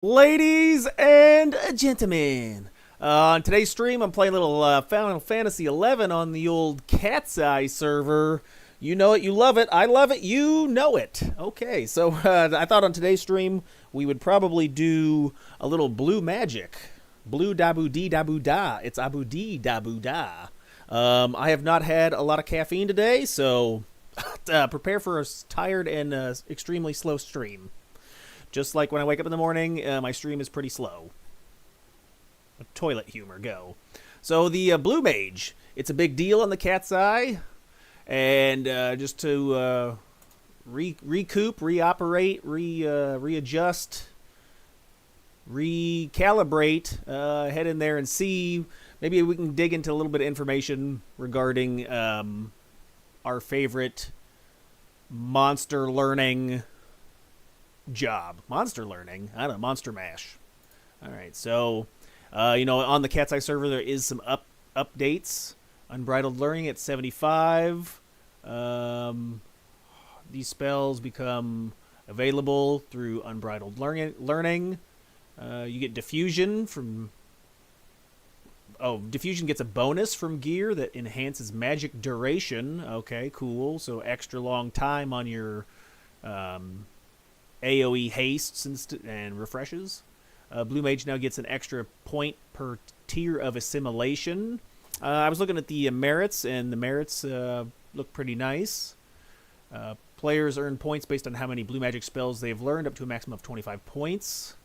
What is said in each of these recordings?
Ladies and gentlemen, on today's stream, I'm playing a little Final Fantasy XI on the old CatseyeXI server. You know it, you love it, I love it, you know it. Okay, so I thought on today's stream we would probably do a little blue magic. Blue dabu dee dabu da. It's abu dee dabu da. I have not had a lot of caffeine today, so prepare for a tired and extremely slow stream. Just like when I wake up in the morning, my stream is pretty slow. Toilet humor, go. So the Bluemage, it's a big deal on the Cat's Eye. And just to recoup, reoperate, readjust, recalibrate, head in there and see. Maybe we can dig into a little bit of information regarding our favorite monster learning job. Monster learning? I don't know, Monster Mash. Alright, so, on the CatseyeXI server there is some updates. Unbridled Learning at 75. These spells become available through Unbridled Learning. You get Diffusion from... Oh, Diffusion gets a bonus from gear that enhances magic duration. Okay, cool. So extra long time on your... AoE hastes and refreshes. Bluemage now gets an extra point per tier of assimilation. I was looking at the merits, and the merits look pretty nice. Players earn points based on how many blue magic spells they've learned, up to a maximum of 25 points.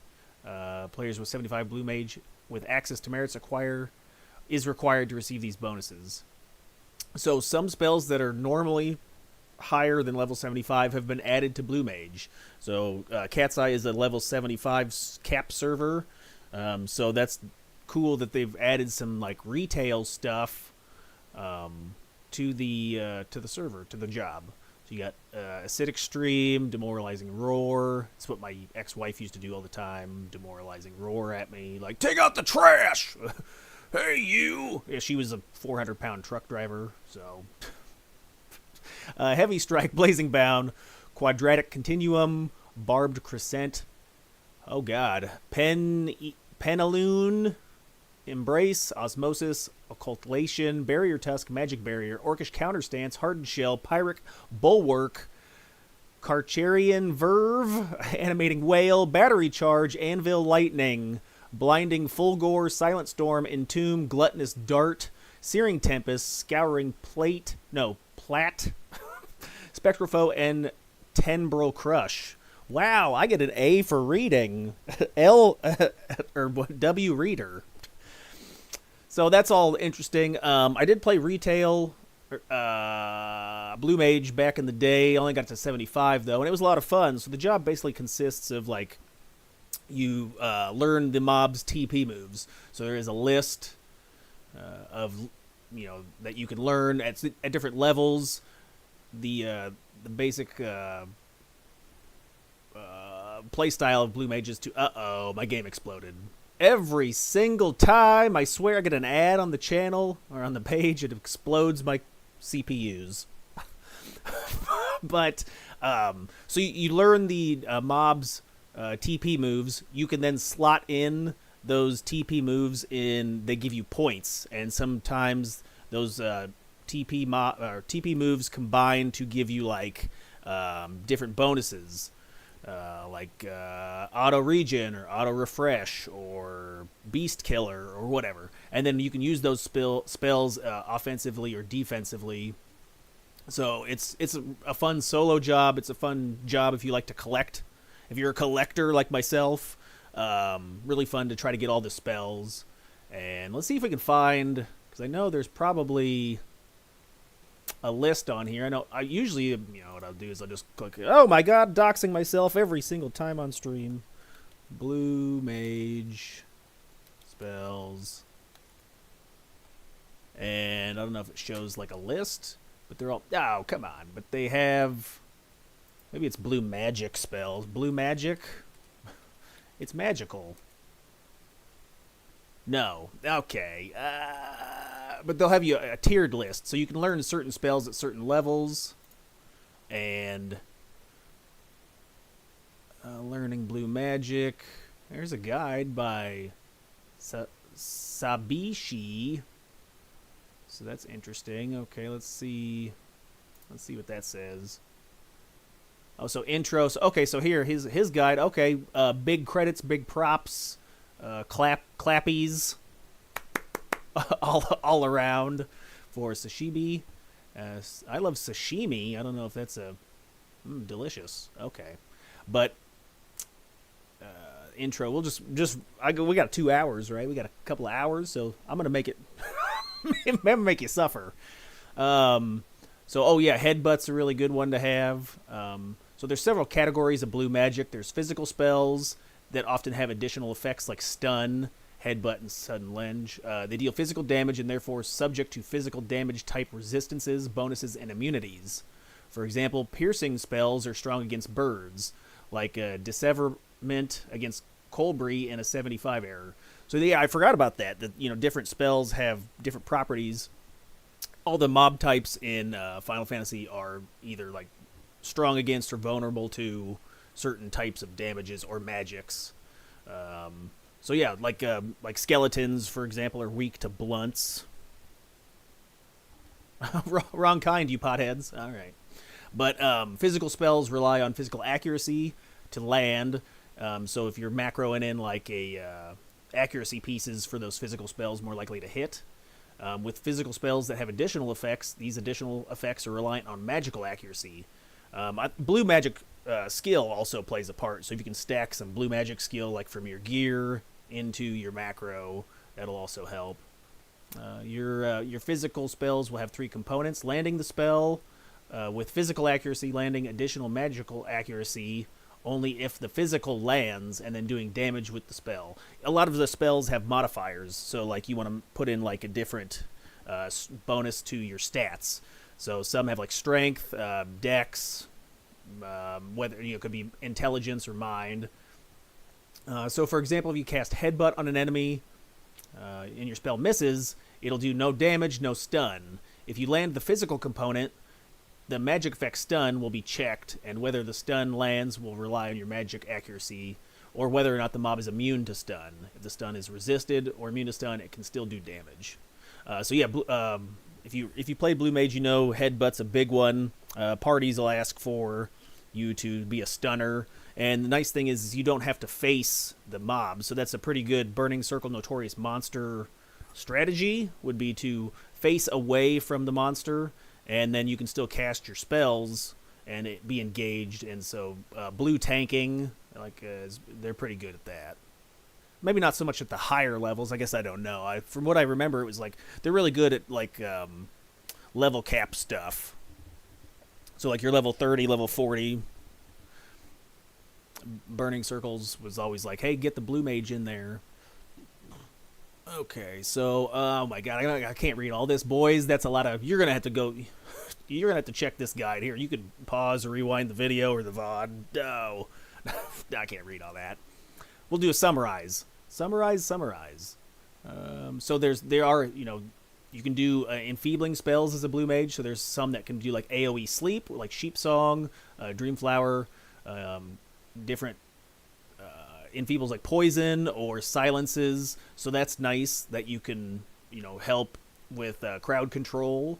Players with 75 Bluemage with access to merits is required to receive these bonuses. So some spells that are normally higher than level 75 have been added to Bluemage. So CatseyeXI is a level 75 cap server, so that's cool that they've added some like retail stuff to the server, to the job. So you got Acidic Stream, Demoralizing Roar. It's what my ex-wife used to do all the time, demoralizing roar at me, like, take out the trash! Hey, you! Yeah, she was a 400-pound truck driver, so... Heavy Strike, Blazing Bound, Quadratic Continuum, Barbed Crescent, oh god, Penaloon, Embrace, Osmosis, Occultation, Barrier Tusk, Magic Barrier, Orcish Counterstance, Hardened Shell, Pyrrhic, Bulwark, Carcharian Verve, Animating Whale, Battery Charge, Anvil Lightning, Blinding Fulgore, Silent Storm, Entomb, Gluttonous Dart, Searing Tempest, Scouring Plat, Spectral Foe, and Tenbril Crush. Wow, I get an A for reading. W reader. So that's all interesting. I did play retail Bluemage back in the day. Only got to 75 though, and it was a lot of fun. So the job basically consists of like you learn the mob's TP moves. So there is a list of that you can learn at different levels. The basic play style of Bluemage is to my game exploded every single time. I swear I get an ad on the channel or on the page, it explodes my CPUs. But so you learn the mobs TP moves. You can then slot in those TP moves they give you points, and sometimes those TP moves combine to give you like different bonuses, like auto regen or auto refresh or beast killer or whatever, and then you can use those spells offensively or defensively. So it's a fun solo job. It's a fun job if you like to collect. If you're a collector like myself. Really fun to try to get all the spells. And let's see if we can find, because I know there's probably a list on here. I usually, what I'll do is I'll just click, oh my god, doxing myself every single time on stream. Bluemage spells. And I don't know if it shows like a list, but they're all, oh, come on. But they have, maybe it's blue magic spells. Blue magic? It's magical. No. Okay. But they'll have you a tiered list, so you can learn certain spells at certain levels. And learning blue magic. There's a guide by Sabishi. So that's interesting. Okay, let's see. Let's see what that says. Oh, so intros. Okay, so here his guide. Okay, big credits, big props, clappies, all around for sashimi. I love sashimi. I don't know if that's a delicious. Okay, but intro. We'll we got 2 hours, right? We got a couple of hours, so I'm gonna make it. I'm gonna make you suffer. So, oh yeah, Headbutt's a really good one to have. So there's several categories of blue magic. There's physical spells that often have additional effects like stun, headbutt, and sudden lunge. They deal physical damage and therefore subject to physical damage type resistances, bonuses, and immunities. For example, piercing spells are strong against birds, like Disseverment against Colbree and a 75 error. So yeah, I forgot about that. That different spells have different properties. All the mob types in Final Fantasy are either like strong against or vulnerable to certain types of damages or magics. So yeah, like skeletons, for example, are weak to blunts. Wrong kind, you potheads. All right. But physical spells rely on physical accuracy to land. So if you're macroing in like accuracy pieces for those physical spells, more likely to hit. With physical spells that have additional effects, these additional effects are reliant on magical accuracy. Blue magic skill also plays a part. So if you can stack some blue magic skill, like from your gear into your macro, that'll also help. Your physical spells will have 3 components: landing the spell with physical accuracy, landing additional magical accuracy only if the physical lands, and then doing damage with the spell. A lot of the spells have modifiers, so like you want to put in like a different bonus to your stats. So some have like strength, dex, whether it could be intelligence or mind. So for example, if you cast headbutt on an enemy and your spell misses, it'll do no damage, no stun. If you land the physical component, the magic effect stun will be checked, and whether the stun lands will rely on your magic accuracy, or whether or not the mob is immune to stun. If the stun is resisted or immune to stun, it can still do damage. So yeah, if you play Blue Mage, Headbutt's a big one. Parties will ask for you to be a stunner, and the nice thing is you don't have to face the mob, so that's a pretty good Burning Circle Notorious Monster strategy, would be to face away from the monster, and then you can still cast your spells and it be engaged. And so blue tanking, they're pretty good at that. Maybe not so much at the higher levels. I guess I don't know. From what I remember, it was like they're really good at level cap stuff. So like your level 30, level 40, Burning Circles was always like, hey, get the Blue Mage in there. Okay, so, oh my god, I can't read all this, boys. That's a lot of, you're going to have to check this guide here. You can pause or rewind the video or the VOD. No, I can't read all that. We'll do a summarize. Summarize. So you can do enfeebling spells as a Blue Mage. So there's some that can do like AoE sleep, like Sheep Song, Dreamflower, different enfeebles like poison or silences, so that's nice that you can help with crowd control.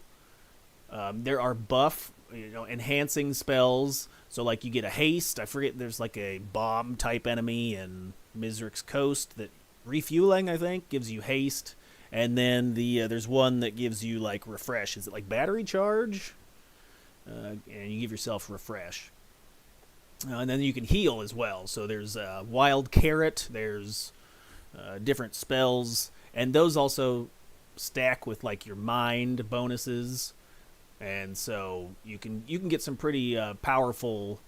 There are buff enhancing spells, so like you get a haste. I forget, there's like a bomb type enemy in Mizrik's Coast that refueling, I think, gives you haste, and then there's one that gives you like refresh. Is it like battery charge? And you give yourself refresh. And then you can heal as well. So there's Wild Carrot, there's different spells, and those also stack with like your mind bonuses, and so you can get some pretty powerful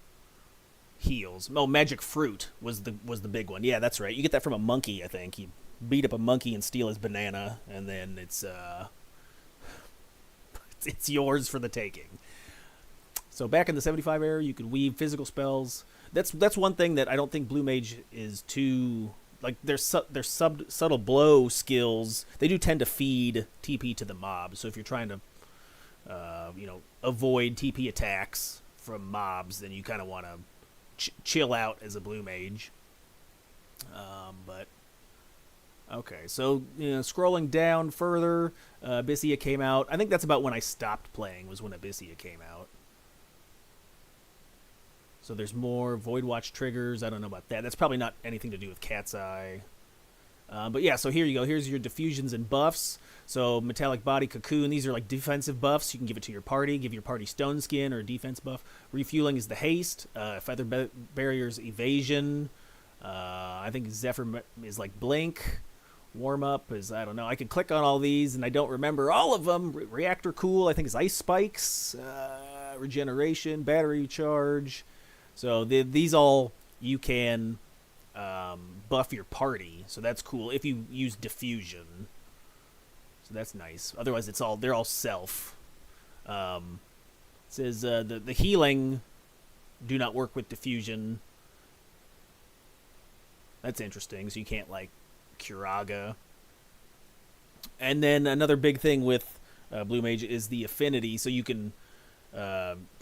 heals. Oh, Magic Fruit was the big one. Yeah, that's right. You get that from a monkey, I think. You beat up a monkey and steal his banana, and then it's yours for the taking. So back in the 75 era, you could weave physical spells. That's one thing that I don't think Blue Mage is too, like, their subtle blow skills. They do tend to feed TP to the mob. So if you're trying to, avoid TP attacks from mobs, then you kind of want to chill out as a Blue Mage. But okay, so scrolling down further, Abyssia came out. I think that's about when I stopped playing, was when Abyssia came out. So there's more Void Watch triggers. I don't know about that. That's probably not anything to do with Cat's Eye. But yeah, so here you go. Here's your diffusions and buffs. So Metallic Body, Cocoon, these are like defensive buffs. You can give it to your party. Give your party Stone Skin or a defense buff. Refueling is the haste. Feather Barrier's evasion. I think Zephyr is like blink. Warm up is, I don't know. I could click on all these and I don't remember all of them. Reactor Cool, I think is Ice Spikes. Regeneration, battery charge. So these all you can buff your party. So that's cool if you use diffusion. So that's nice. Otherwise, they're all self. It says the healing do not work with diffusion. That's interesting. So you can't like Curaga. And then another big thing with Bluemage is the affinity. So you can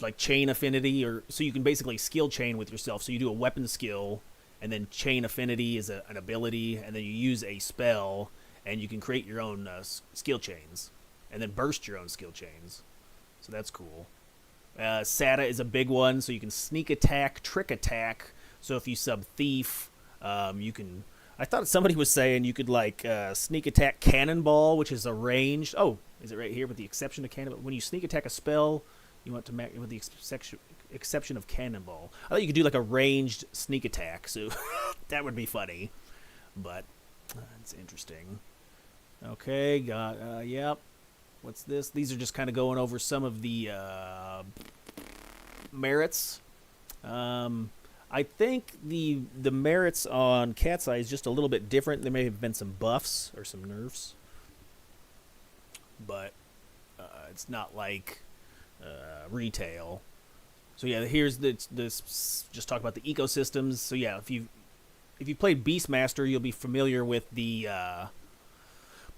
like chain affinity, or so you can basically skill chain with yourself. So you do a weapon skill, and then chain affinity is an ability, and then you use a spell, and you can create your own skill chains, and then burst your own skill chains. So that's cool. Sata is a big one, so you can sneak attack, trick attack. So if you sub thief, you can. I thought somebody was saying you could like sneak attack cannonball, which is a ranged. Oh, is it right here? With the exception of cannonball, when you sneak attack a spell, you want to with the exception of cannonball. I thought you could do like a ranged sneak attack, so that would be funny. But it's interesting. Okay, got yep. What's this? These are just kind of going over some of the merits. I think the merits on Cat's Eye is just a little bit different. There may have been some buffs or some nerfs, but it's not like retail. So yeah, here's this. Just talk about the ecosystems. So yeah, if you played Beastmaster, you'll be familiar with the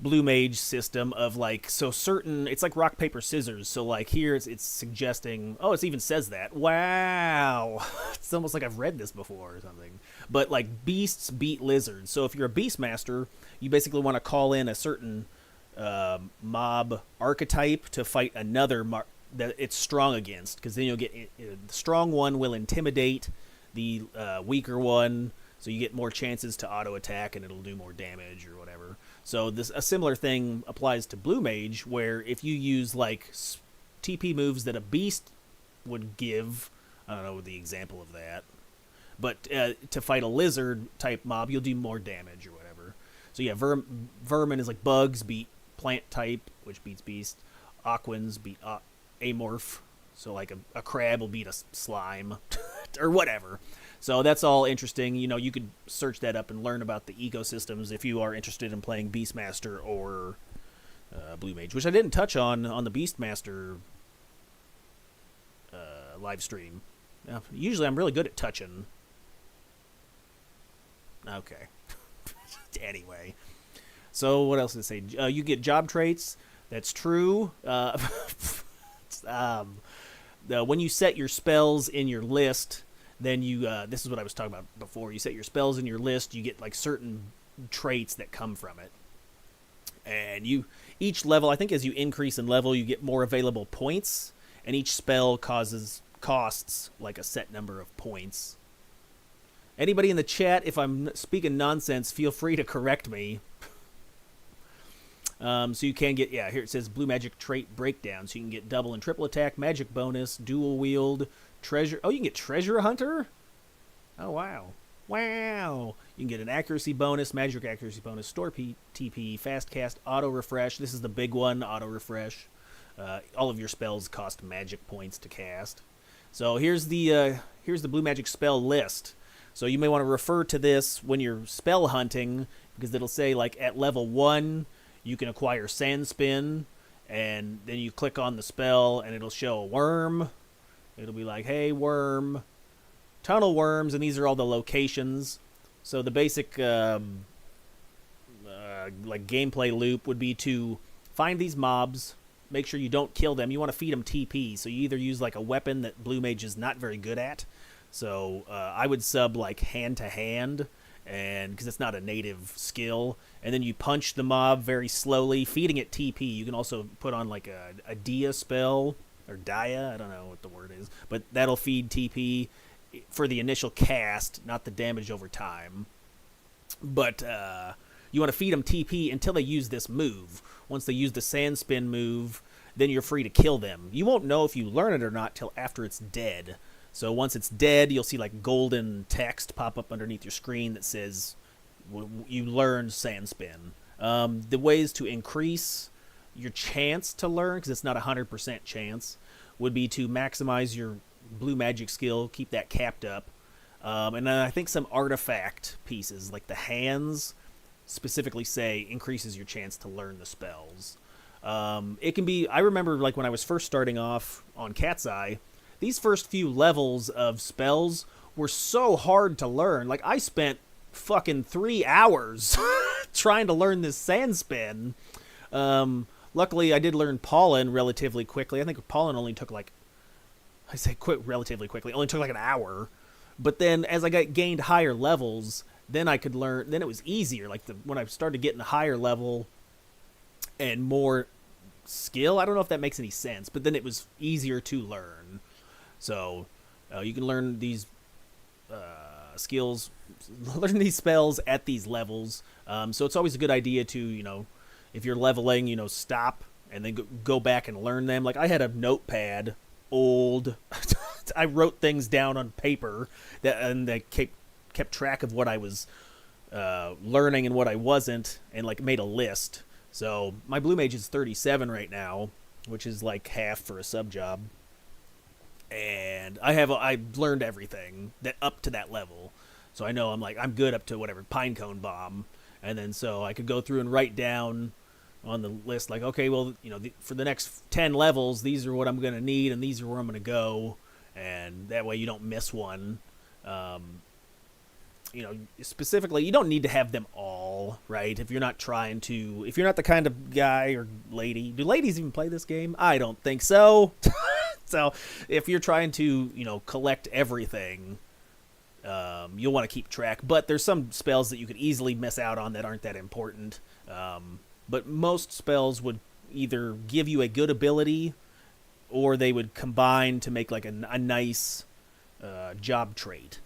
Bluemage system of like, so certain, it's like rock paper scissors. So like here it's suggesting, oh, it even says that. Wow, it's almost like I've read this before or something. But like beasts beat lizards. So if you're a Beastmaster, you basically want to call in a certain mob archetype to fight another that it's strong against, because then you'll get the strong one will intimidate the weaker one, so you get more chances to auto attack and it'll do more damage or whatever. So a similar thing applies to Bluemage, where if you use like TP moves that a beast would give, I don't know the example of that, but to fight a lizard type mob, you'll do more damage or whatever. So yeah, vermin is like bugs beat plant type, which beats beast. Aquans beat amorph, so like a crab will beat a slime or whatever. So that's all interesting. You could search that up and learn about the ecosystems if you are interested in playing Beastmaster or Bluemage, which I didn't touch on the Beastmaster live stream. Usually I'm really good at touching. Okay. Anyway. So what else did it say? You get job traits. That's true. When you set your spells in your list, then you this is what I was talking about before. You set your spells in your list, you get like certain traits that come from it. And each level, I think as you increase in level, you get more available points, and each spell costs like a set number of points. Anybody in the chat, if I'm speaking nonsense, feel free to correct me. So you can get, here it says Blue Magic trait breakdown. So you can get double and triple attack, magic bonus, dual wield, treasure. Oh, you can get treasure hunter? Oh, wow. Wow. You can get an accuracy bonus, magic accuracy bonus, store TP, fast cast, auto refresh. This is the big one, auto refresh. All of your spells cost magic points to cast. So here's the Blue Magic spell list. So you may want to refer to this when you're spell hunting, because it'll say like at level 1, you can acquire Sand Spin, and then you click on the spell, and it'll show a worm. It'll be like, hey, worm, tunnel worms, and these are all the locations. So the basic like gameplay loop would be to find these mobs, make sure you don't kill them. You want to feed them TP, so you either use like a weapon that Bluemage is not very good at. So I would sub like hand to hand, and because it's not a native skill. And then you punch the mob very slowly, feeding it TP. You can also put on like a Dia spell, or Dia, I don't know what the word is, but that'll feed TP for the initial cast, not the damage over time. But you want to feed them TP until they use this move. Once they use the sand spin move, then you're free to kill them. You won't know if you learn it or not till after it's dead. So once it's dead, you'll see like golden text pop up underneath your screen that says you learned sand spin. The ways to increase your chance to learn, because it's not a 100% chance, would be to maximize your blue magic skill, keep that capped up. And then I think some artifact pieces, like the hands, specifically say increases your chance to learn the spells. It can be, I remember like when I was first starting off on CatseyeXI, these first few levels of spells were so hard to learn. Like I spent fucking 3 hours trying to learn this sand spin. Luckily I did learn Pollen relatively quickly. I think Pollen only took like, I say relatively quickly, only took like an hour. But then as I gained higher levels, then I could learn, then it was easier. Like when I started getting a higher level and more skill, I don't know if that makes any sense, but then it was easier to learn. So you can learn these skills, learn these spells at these levels. So it's always a good idea to, you know, if you're leveling, you know, stop and then go back and learn them. Like I had a notepad, old, I wrote things down on paper that kept track of what I was learning and what I wasn't, and like made a list. So my blue mage is 37 right now, which is like half for a sub job. And I've learned everything that up to that level. So I know I'm good up to whatever, Pinecone Bomb. And then so I could go through and write down on the list, like, okay, well, you know, for the next 10 levels, these are what I'm going to need and these are where I'm going to go. And that way you don't miss one. You know, specifically, you don't need to have them all, right? If you're not the kind of guy or lady. Do ladies even play this game? I don't think so. So if you're trying to, you know, collect everything, you'll want to keep track. But there's some spells that you could easily miss out on that aren't that important. But most spells would either give you a good ability or they would combine to make like a nice job trait.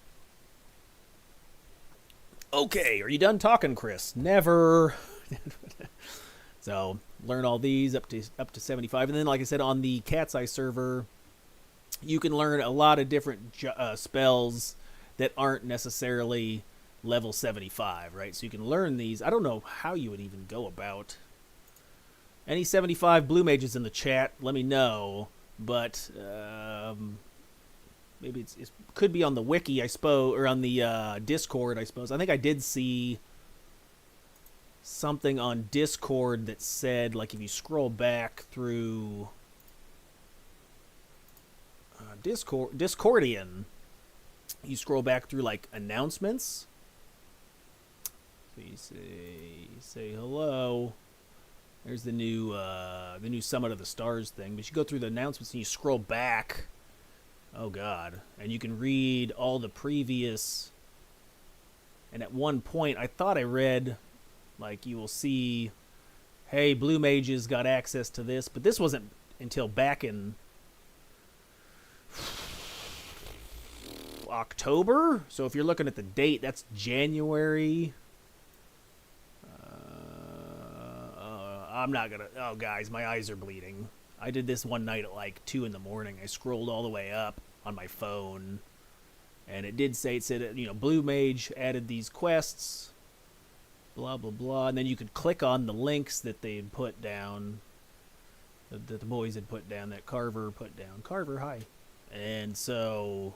Okay, are you done talking, Chris? Never. So learn all these up to 75, and then like I said, on the CatseyeXI server, you can learn a lot of different spells that aren't necessarily level 75, right? So you can learn these. I don't know how you would even go about. Any 75 blue mages in the chat, let me know. But maybe it could be on the wiki, I suppose, or on the Discord, I suppose. I think I did see something on Discord that said, like, if you scroll back through Discordian, you scroll back through like announcements. So you say hello. There's the new Summit of the Stars thing. But you go through the announcements and you scroll back. Oh God! And you can read all the previous. And at one point, I thought I read, like, you will see, hey, Blue Mages got access to this, but this wasn't until back in October. So if you're looking at the date, that's January. I'm not gonna. Oh, guys, my eyes are bleeding. I did this one night at like 2 in the morning. I scrolled all the way up on my phone, and it said, you know, Blue Mage added these quests, blah blah blah, and then you could click on the links that they had put down, that the boys had put down, that Carver put down. Carver, hi. And so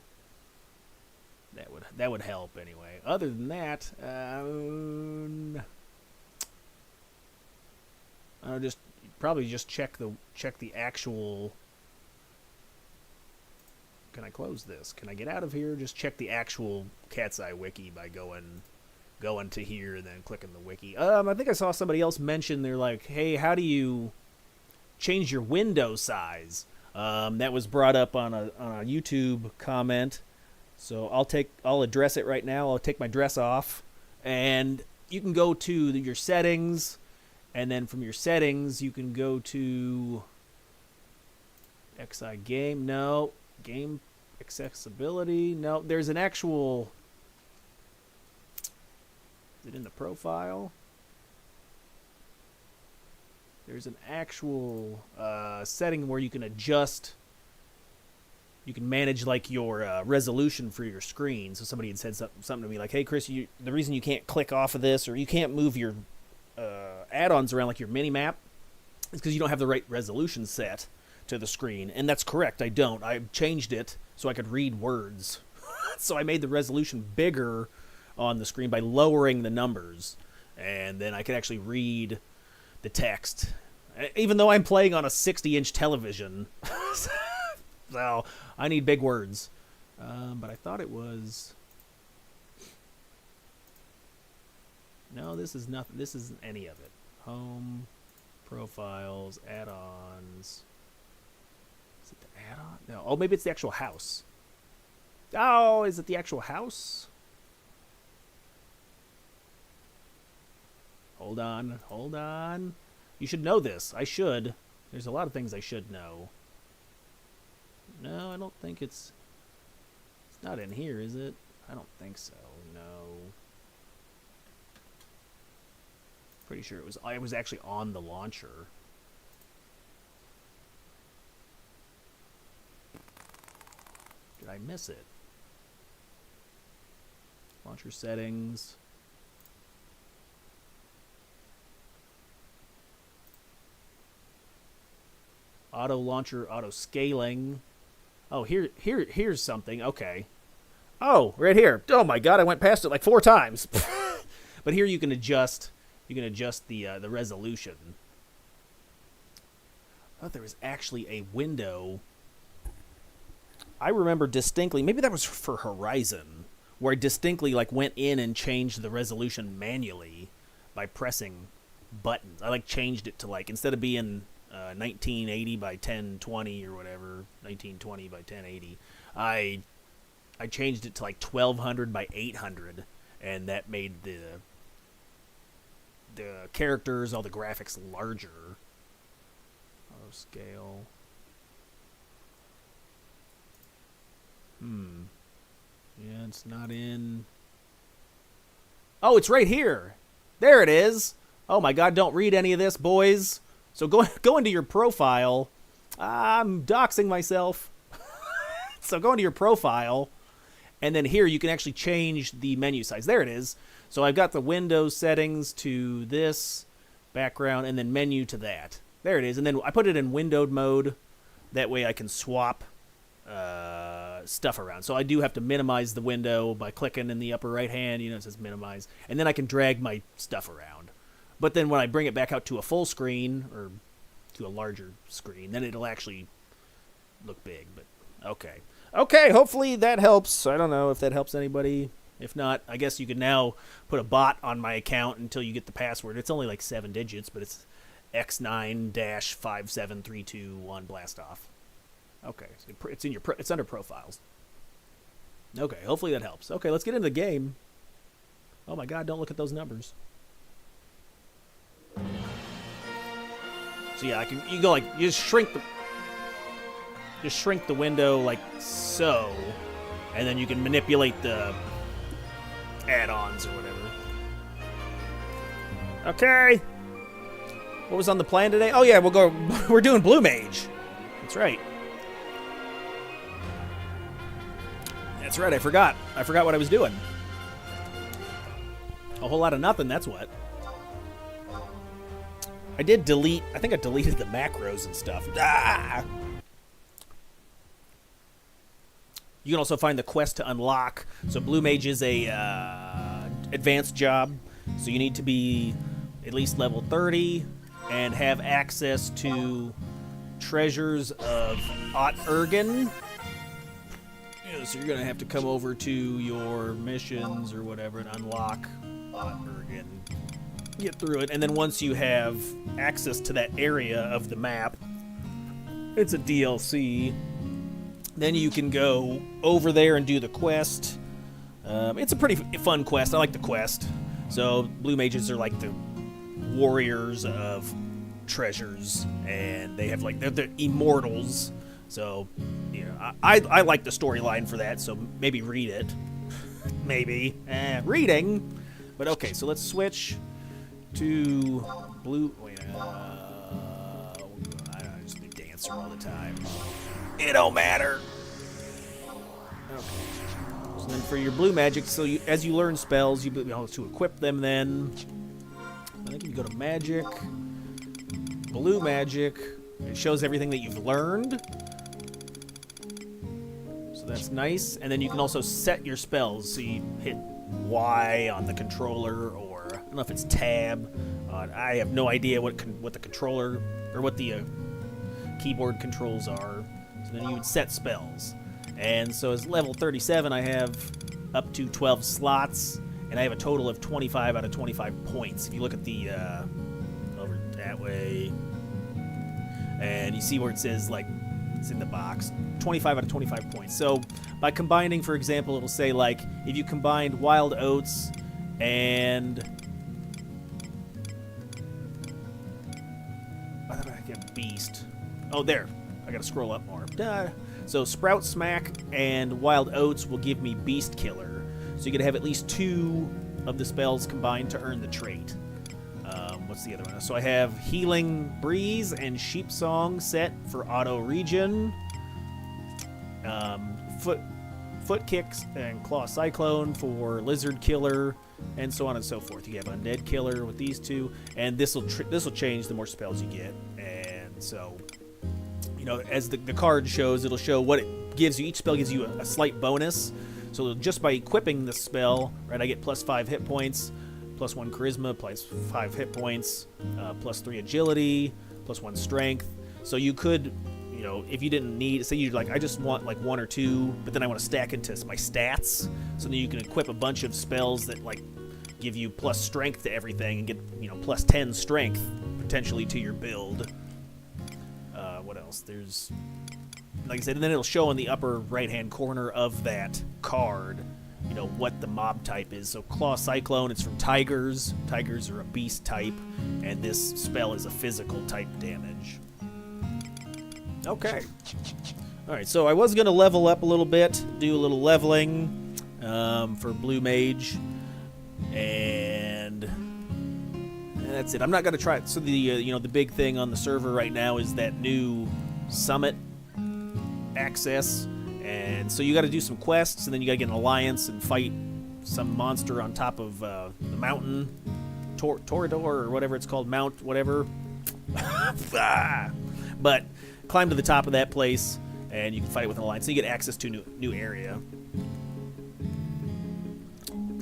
that would help anyway. Other than that, I'll probably just check the actual. Can I close this? Can I get out of here? Just check the actual CatseyeXI wiki by going to here and then clicking the wiki. I think I saw somebody else mention, they're like, hey, how do you change your window size? That was brought up on a YouTube comment. So I'll address it right now. I'll take my dress off And you can go to your settings, and then from your settings, you can go to XI game. No. Game accessibility. No. There's an actual... Is it in the profile? There's an actual setting where you can adjust... You can manage like your resolution for your screen. So somebody had said something to me like, "Hey, Chris, the reason you can't click off of this or you can't move your add-ons around like your mini map is because you don't have the right resolution set to the screen." And that's correct. I don't. I changed it so I could read words. So I made the resolution bigger on the screen by lowering the numbers, and then I could actually read the text, even though I'm playing on a 60-inch television. So I need big words. But I thought it was... No, this is nothing. This isn't any of it. Home, profiles, add-ons. Is it the add-on? No. Oh, maybe it's the actual house. Oh, is it the actual house? Hold on. Hold on. You should know this. I should. There's a lot of things I should know. No, I don't think it's not in here, is it? I don't think so. No. Pretty sure I was actually on the launcher. Did I miss it? Launcher settings. Auto launcher, auto scaling. Oh, here's something. Okay. Oh, right here. Oh my God, I went past it like 4 times. But here you can adjust. You can adjust the resolution. I thought there was actually a window. I remember distinctly. Maybe that was for Horizon, where I distinctly like went in and changed the resolution manually by pressing buttons. I like changed it to like instead of being 1980 by 1020 or whatever, 1920 by 1080. I changed it to like 1200 by 800, and that made the characters, all the graphics larger. Auto scale. Yeah, it's not in. Oh, it's right here. There it is. Oh my God! Don't read any of this, boys. So go into your profile. I'm doxing myself. So go into your profile, and then here you can actually change the menu size. There it is. So I've got the Windows settings to this background, and then menu to that. There it is. And then I put it in windowed mode. That way I can swap stuff around. So I do have to minimize the window by clicking in the upper right hand. You know, it says minimize. And then I can drag my stuff around. But then when I bring it back out to a full screen, or to a larger screen, then it'll actually look big. But okay. Okay, hopefully that helps. I don't know if that helps anybody. If not, I guess you can now put a bot on my account until you get the password. It's only like 7 digits, but it's X9-57321 blast off. Okay, so it's under profiles. Okay, hopefully that helps. Okay, let's get into the game. Oh my God, don't look at those numbers. So yeah, you go like you just shrink the window like so, and then you can manipulate the add-ons or whatever. Okay. What was on the plan today? Oh yeah, we're doing Bluemage. That's right. That's right, I forgot. I forgot what I was doing. A whole lot of nothing, that's what. I did delete, I think I deleted the macros and stuff. Ah! You can also find the quest to unlock. So Bluemage is a advanced job. So you need to be at least level 30 and have access to treasures of Ergen. Yeah, so you're going to have to come over to your missions or whatever and unlock Ergen. Get through it, and then once you have access to that area of the map, it's a DLC, then you can go over there and do the quest. It's a pretty fun quest. I like the quest. So blue mages are like the warriors of treasures, and they have like they're immortals. So, you know, I like the storyline for that. So maybe read it. Maybe reading. But okay, so let's switch to blue. Wait, I just be dancer all the time. It don't matter. Okay. So then for your blue magic, so as you learn spells, you'll be able to equip them. Then I think you go to magic, blue magic. It shows everything that you've learned. So that's nice. And then you can also set your spells. So you hit Y on the controller, or I don't know if it's tab. I have no idea what the controller or what the keyboard controls are. So then you would set spells. And so as level 37, I have up to 12 slots, and I have a total of 25 out of 25 points. If you look at the over that way, and you see where it says, like, it's in the box, 25 out of 25 points. So by combining, for example, it'll say, like, if you combined wild oats and I thought I get beast. Oh, there. I gotta scroll up more. Duh. So Sprout Smack and Wild Oats will give me Beast Killer. So you gotta have at least 2 of the spells combined to earn the trait. What's the other one? So I have Healing Breeze and Sheep Song set for auto regen. Foot Kicks and Claw Cyclone for Lizard Killer, and so on and so forth. You have Undead Killer with these 2, and this will change the more spells you get. And so, you know, as the card shows, it'll show what it gives you. Each spell gives you a slight bonus. So just by equipping the spell, right, I get plus 5 hit points, plus 1 charisma, plus 5 hit points, plus 3 agility, plus 1 strength. So you could, you know, if you didn't need, say you're like, I just want like 1 or 2, but then I want to stack into my stats. So then you can equip a bunch of spells that like give you plus strength to everything and get, you know, plus 10 strength potentially to your build. What else? There's, like I said, and then it'll show in the upper right-hand corner of that card, you know, what the mob type is. So Claw Cyclone, it's from tigers. Tigers are a beast type, and this spell is a physical type damage. Okay. All right, so I was going to level up a little bit, do a little leveling for Blue Mage, and that's it. I'm not going to try it. So the you know, the big thing on the server right now is that new summit access, and so you got to do some quests, and then you got to get an alliance and fight some monster on top of the mountain, Torador or whatever it's called, Mount whatever. But climb to the top of that place, and you can fight it with an alliance. So you get access to a new area.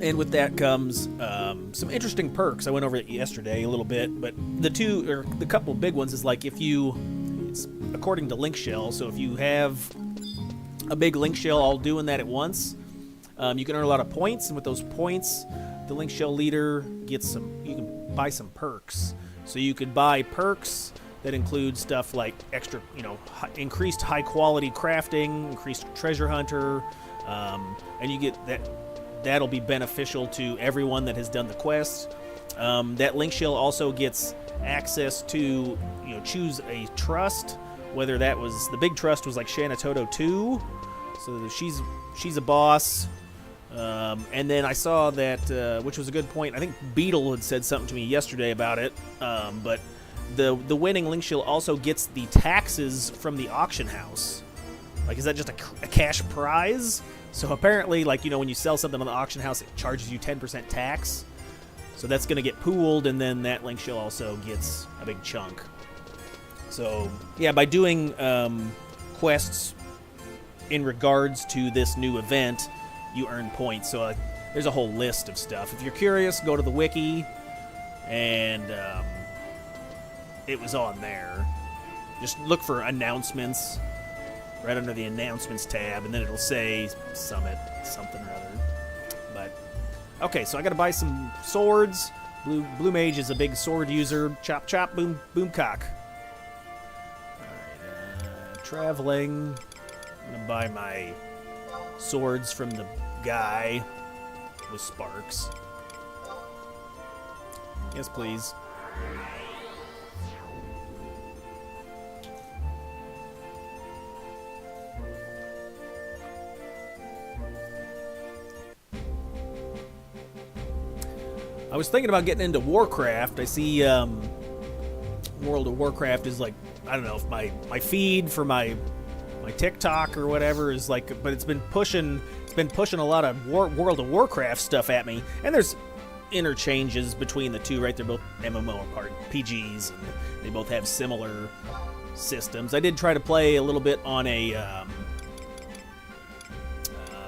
And with that comes some interesting perks. I went over it yesterday a little bit, but the couple big ones is like if it's according to Link Shell. So if you have a big Link Shell all doing that at once, you can earn a lot of points, and with those points, the Link Shell leader gets you can buy some perks. So you could buy perks that include stuff like extra, you know, increased high quality crafting, increased treasure hunter, and you get that. That'll be beneficial to everyone that has done the quest. That Link Shell also gets access to, you know, choose a trust, whether that was, the big trust was like Shanatoto 2, so she's a boss. And then I saw that, which was a good point, I think Beetle had said something to me yesterday about it, but the winning Link Shell also gets the taxes from the auction house. Like, is that just a cash prize? So apparently, like, you know, when you sell something on the auction house, it charges you 10% tax. So that's going to get pooled, and then that Link Shell also gets a big chunk. So, yeah, by doing quests in regards to this new event, you earn points. So there's a whole list of stuff. If you're curious, go to the wiki, and it was on there. Just look for announcements right under the announcements tab, and then it'll say Summit something or other. But okay, so I gotta buy some swords. Blue Mage is a big sword user. Chop chop, boom boom cock. Alright, traveling. I'm gonna buy my swords from the guy with sparks. Yes, please. I was thinking about getting into Warcraft. I see World of Warcraft is like, I don't know if my feed for my TikTok or whatever is like, but it's been pushing a lot of World of Warcraft stuff at me, and there's interchanges between the two, right? They're both MMORPGs, and they both have similar systems. I did try to play a little bit on a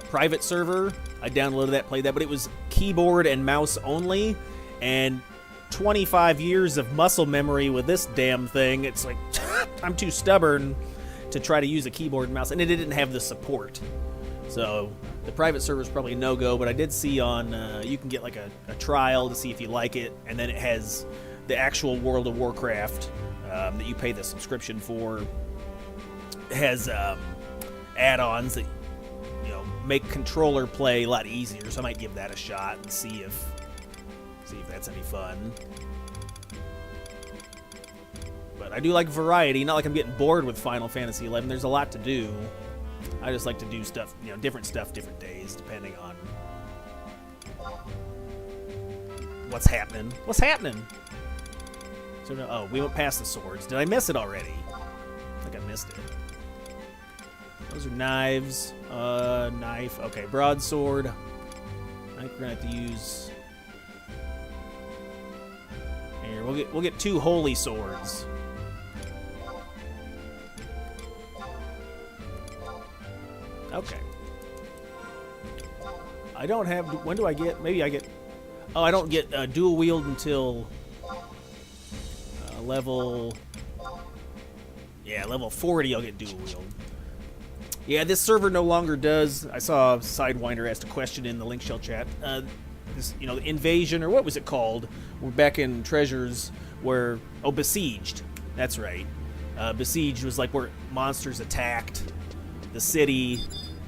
private server. I downloaded that, played that, but it was keyboard and mouse only, and 25 years of muscle memory with this damn thing. It's like, I'm too stubborn to try to use a keyboard and mouse, and it didn't have the support. So the private server is probably a no-go, but I did see on, you can get like a trial to see if you like it, and then it has the actual World of Warcraft that you pay the subscription for. It has add-ons that, you know, make controller play a lot easier, so I might give that a shot and see if that's any fun. But I do like variety, not like I'm getting bored with Final Fantasy XI. There's a lot to do. I just like to do stuff, you know, different stuff, different days, depending on what's happening. What's happening? So, oh, we went past the swords. Did I miss it already? I think I missed it. Those are knives. Knife. Okay, broadsword. I think we're gonna have to use. Here, we'll get 2 holy swords. Okay. I don't have. When do I get? Maybe I get. Oh, I don't get dual wield until level. Yeah, level 40. I'll get dual wield. Yeah, this server no longer does. I saw Sidewinder asked a question in the link shell chat. This, you know, the invasion, or what was it called? We're back in Treasures where, oh, Besieged. That's right. Besieged was like where monsters attacked the city,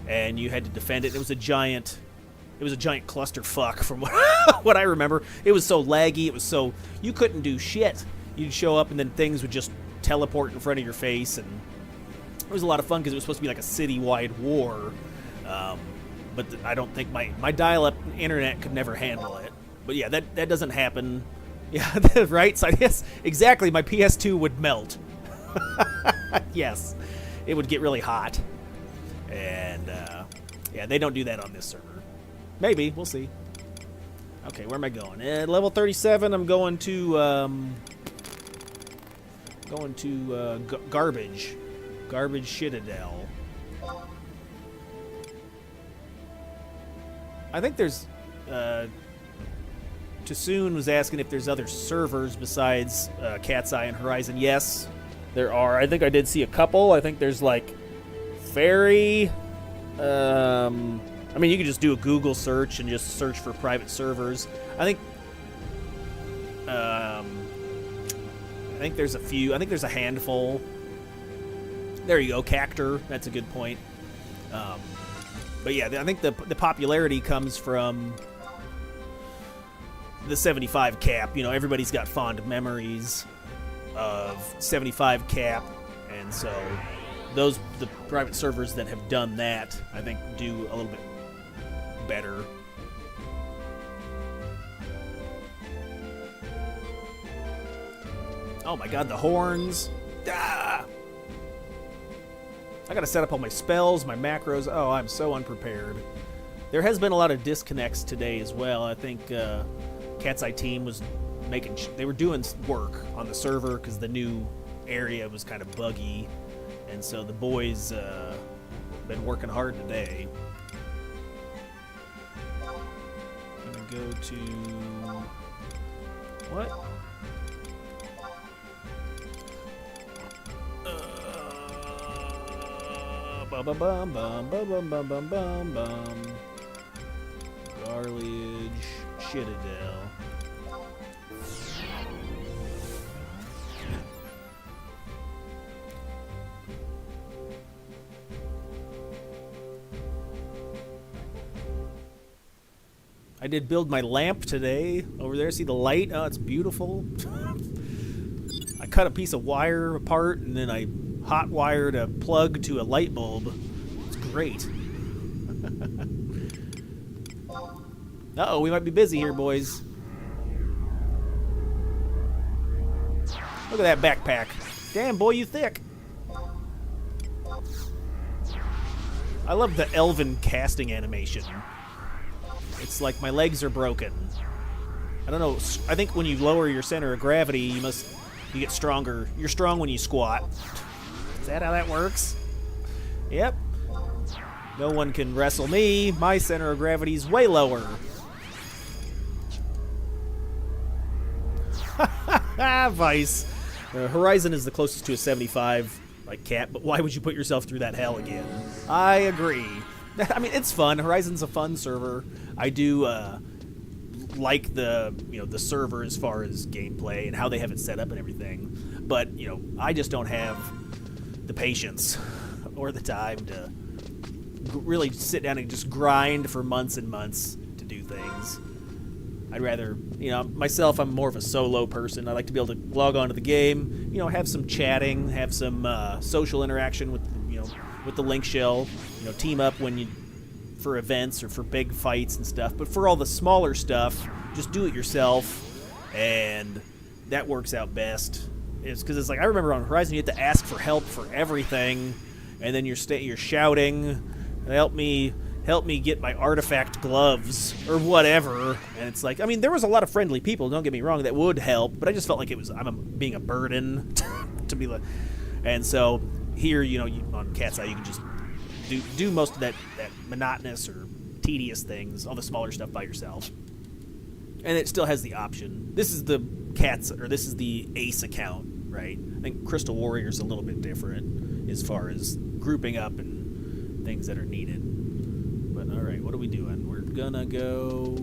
and you had to defend it. It was a giant clusterfuck from what I remember. It was so laggy. It was so, you couldn't do shit. You'd show up, and then things would just teleport in front of your face, and it was a lot of fun because it was supposed to be like a city-wide war. But I don't think my dial-up internet could never handle it. But yeah, that doesn't happen. Yeah, right? So yes, exactly. My PS2 would melt. Yes, it would get really hot. And yeah, they don't do that on this server. Maybe, we'll see. Okay, where am I going? At level 37, I'm going to Garbage Citadel. I think there's Tasoon was asking if there's other servers besides CatseyeXI and Horizon. Yes, there are. I think I did see a couple. I think there's like Fairy. I mean, you could just do a Google search and just search for private servers. I think there's a few. I think there's a handful. There you go, Cactor. That's a good point. But yeah, I think the popularity comes from the 75 cap. You know, everybody's got fond memories of 75 cap, and so the private servers that have done that, I think, do a little bit better. Oh my god, the horns. Ah! I gotta set up all my spells, my macros. Oh, I'm so unprepared. There has been a lot of disconnects today as well. I think CatseyeXI team was they were doing work on the server because the new area was kind of buggy, and so the boys been working hard today. I'm gonna go to what? Bum bum bum bum bum bum bum bum bum. Garliage Citadel. I did build my lamp today. Over there, see the light? Oh, it's beautiful. I cut a piece of wire apart, and then I hot wired a plug to a light bulb. It's great. Uh-oh, we might be busy here, boys. Look at that backpack. Damn, boy, you thick. I love the elven casting animation. It's like my legs are broken. I don't know. I think when you lower your center of gravity, you get stronger. You're strong when you squat. Is that how that works? Yep. No one can wrestle me. My center of gravity's way lower. Vice. Horizon is the closest to a 75, like Cat, but why would you put yourself through that hell again? I agree. I mean, it's fun. Horizon's a fun server. I do like the server as far as gameplay and how they have it set up and everything. But I just don't have the patience or the time to really sit down and just grind for months and months to do things. I'd rather, myself, I'm more of a solo person. I like to be able to log on to the game, have some chatting, have some social interaction with, with the link shell, team up for events or for big fights and stuff. But for all the smaller stuff, just do it yourself, and that works out best. It's because it's like, I remember on Horizon, you had to ask for help for everything, and then you're shouting, help me get my artifact gloves or whatever. And it's like, I mean, there was a lot of friendly people, don't get me wrong, that would help, but I just felt like being a burden to be like. And so here, on CatseyeXI, you can just do most of that monotonous or tedious things, all the smaller stuff by yourself. And it still has the option. This is the this is the Ace account, right? I think Crystal Warrior's a little bit different as far as grouping up and things that are needed. But all right, what are we doing? We're gonna go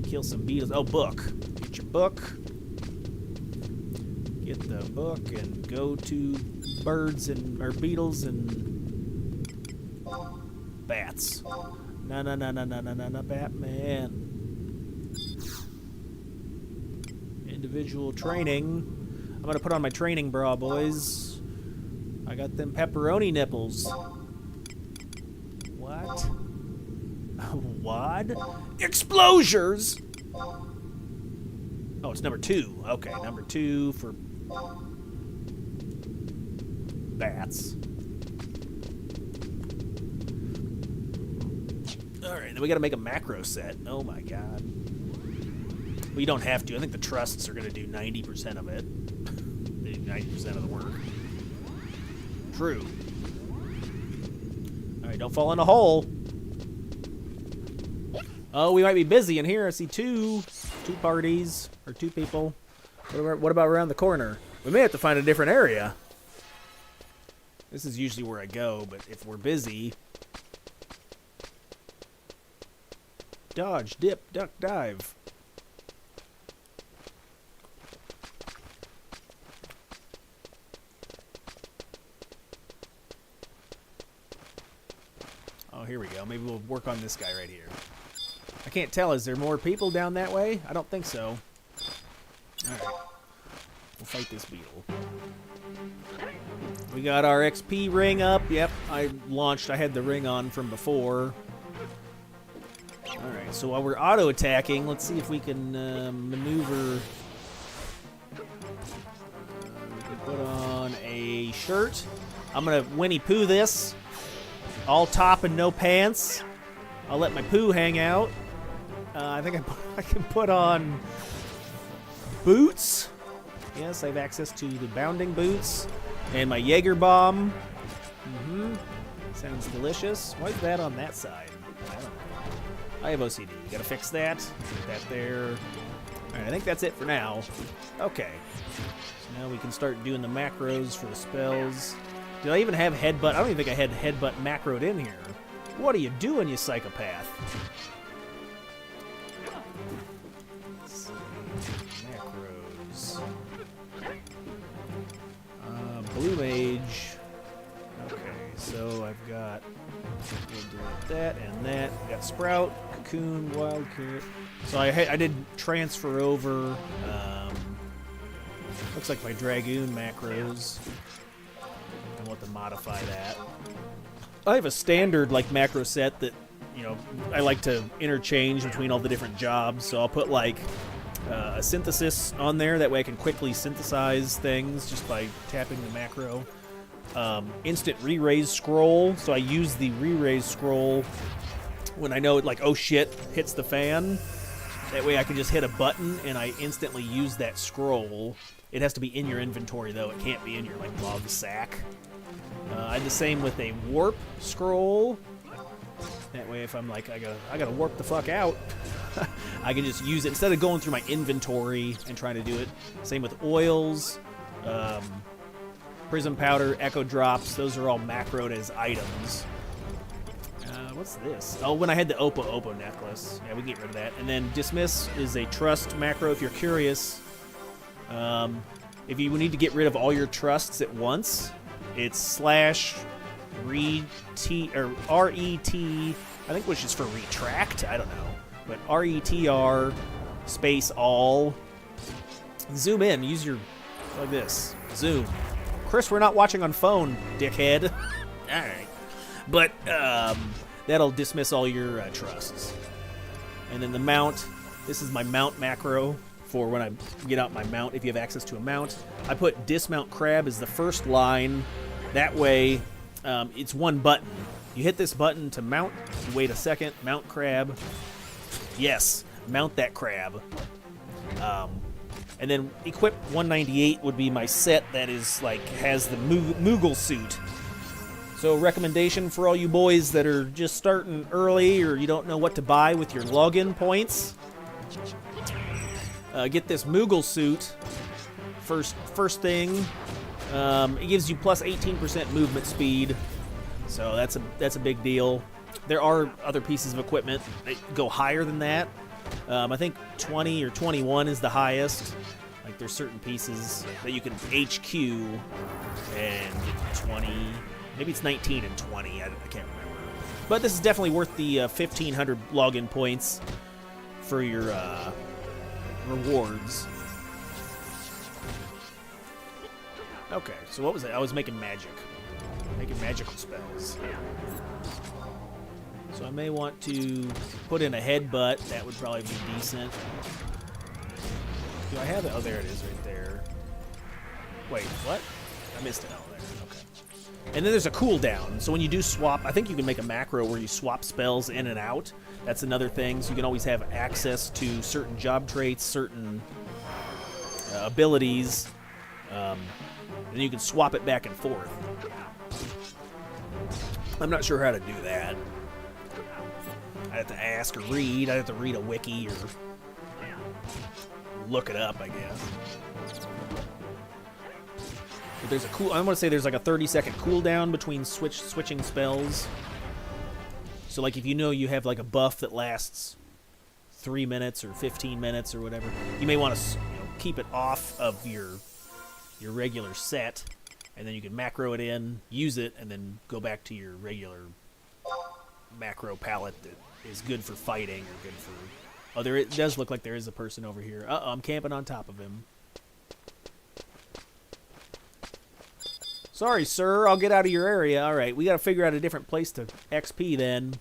kill some beetles. Oh, book. Get your book. Get the book and go to beetles and bats. No, Batman. Individual training. I'm gonna put on my training bra, boys. I got them pepperoni nipples. What? What? Explosures! Oh, it's number 2. Okay, number 2 for bats. Alright, then we gotta make a macro set. Oh my god. Well, you don't have to. I think the trusts are gonna do 90% of it. They do 90% of the work. True. Alright, don't fall in a hole. Oh, we might be busy in here. I see two parties, or 2 people. What about around the corner? We may have to find a different area. This is usually where I go, but if we're busy... Dodge, dip, duck, dive. Oh, here we go. Maybe we'll work on this guy right here. I can't tell. Is there more people down that way? I don't think so. Alright. We'll fight this beetle. We got our XP ring up. Yep, I had the ring on from before. Alright, so while we're auto-attacking, let's see if we can maneuver. We can put on a shirt. I'm going to Winnie Pooh this. All top and no pants. I'll let my poo hang out. I think I can put on boots. Yes, I have access to the bounding boots. And my Jaeger bomb. Sounds delicious. Why is that on that side? I don't know. I have OCD. Gotta fix that. Put that there. Alright, I think that's it for now. Okay. So now we can start doing the macros for the spells. Did I even have headbutt? I don't even think I had headbutt macroed in here. What are you doing, you psychopath? Let's see. Macros. Bluemage. Okay, so I've got... We'll do that and that. We've got Sprout, Cocoon, Wildcat. So I did transfer over. Looks like my Dragoon macros. I want to modify that. I have a standard like macro set that, you know, I like to interchange between all the different jobs. So I'll put like a synthesis on there. That way I can quickly synthesize things just by tapping the macro. Instant re-raise scroll. So I use the re-raise scroll when I know it, like, oh shit, hits the fan. That way I can just hit a button and I instantly use that scroll. It has to be in your inventory though. It can't be in your like log sack. I had the same with a warp scroll. That way if I'm like, I gotta warp the fuck out, I can just use it instead of going through my inventory and trying to do it. Same with oils, prism powder, echo drops. Those are all macroed as items. What's this? Oh, when I had the Oppo necklace. Yeah, we can get rid of that. And then dismiss is a trust macro if you're curious. If you need to get rid of all your trusts at once, it's /RET or RET, I think, which is for retract. I don't know. But RETR space all. Zoom in. Use your, like this. Zoom. Chris, we're not watching on phone, dickhead. All right. But that'll dismiss all your trusts. And then the mount. This is my mount macro for when I get out my mount, if you have access to a mount. I put dismount crab as the first line. That way, it's one button. You hit this button to mount, you wait a second, mount crab. Yes, mount that crab. And then equip 198 would be my set that is like has the Moogle suit. So recommendation for all you boys that are just starting early or you don't know what to buy with your login points. Get this Moogle suit first thing. It gives you plus 18% movement speed, so that's a big deal. There are other pieces of equipment that go higher than that. I think 20 or 21 is the highest. Like there's certain pieces that you can HQ and get 20. Maybe it's 19 and 20. I can't remember. But this is definitely worth the 1,500 login points for your rewards. Okay, so what was it? I was making magical spells. So I may want to put in a headbutt. That would probably be decent. Do I have it? Oh, there it is right there. Wait, what? I missed it. Oh, there. Okay. And then there's a cooldown. So when you do swap, I think you can make a macro where you swap spells in and out. That's another thing. So you can always have access to certain job traits, certain abilities. And you can swap it back and forth. I'm not sure how to do that. I'd have to ask or read. I'd have to read a wiki or look it up, I guess. But there's I want to say there's like a 30-second cooldown between switching spells. So like if you know you have like a buff that lasts 3 minutes or 15 minutes or whatever, you may want to keep it off of your regular set, and then you can macro it in, use it, and then go back to your regular macro palette that is good for fighting or good for... Oh, it does look like there is a person over here. Uh-oh, I'm camping on top of him. Sorry, sir. I'll get out of your area. All right, we got to figure out a different place to XP then.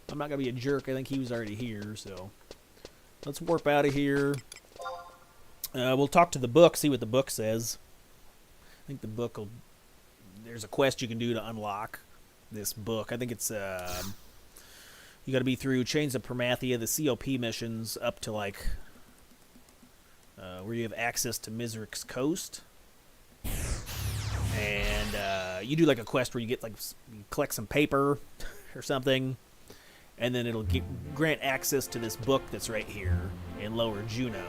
I'm not going to be a jerk. I think he was already here, so... Let's warp out of here. We'll talk to the book, see what the book says. I think the book will... There's a quest you can do to unlock this book. I think it's... you got to be through Chains of Permathia, the COP missions, up to, like... where you have access to Mizric's Coast. And you do, like, a quest where you get, like... You collect some paper or something. And then it'll grant access to this book that's right here in Lower Juno.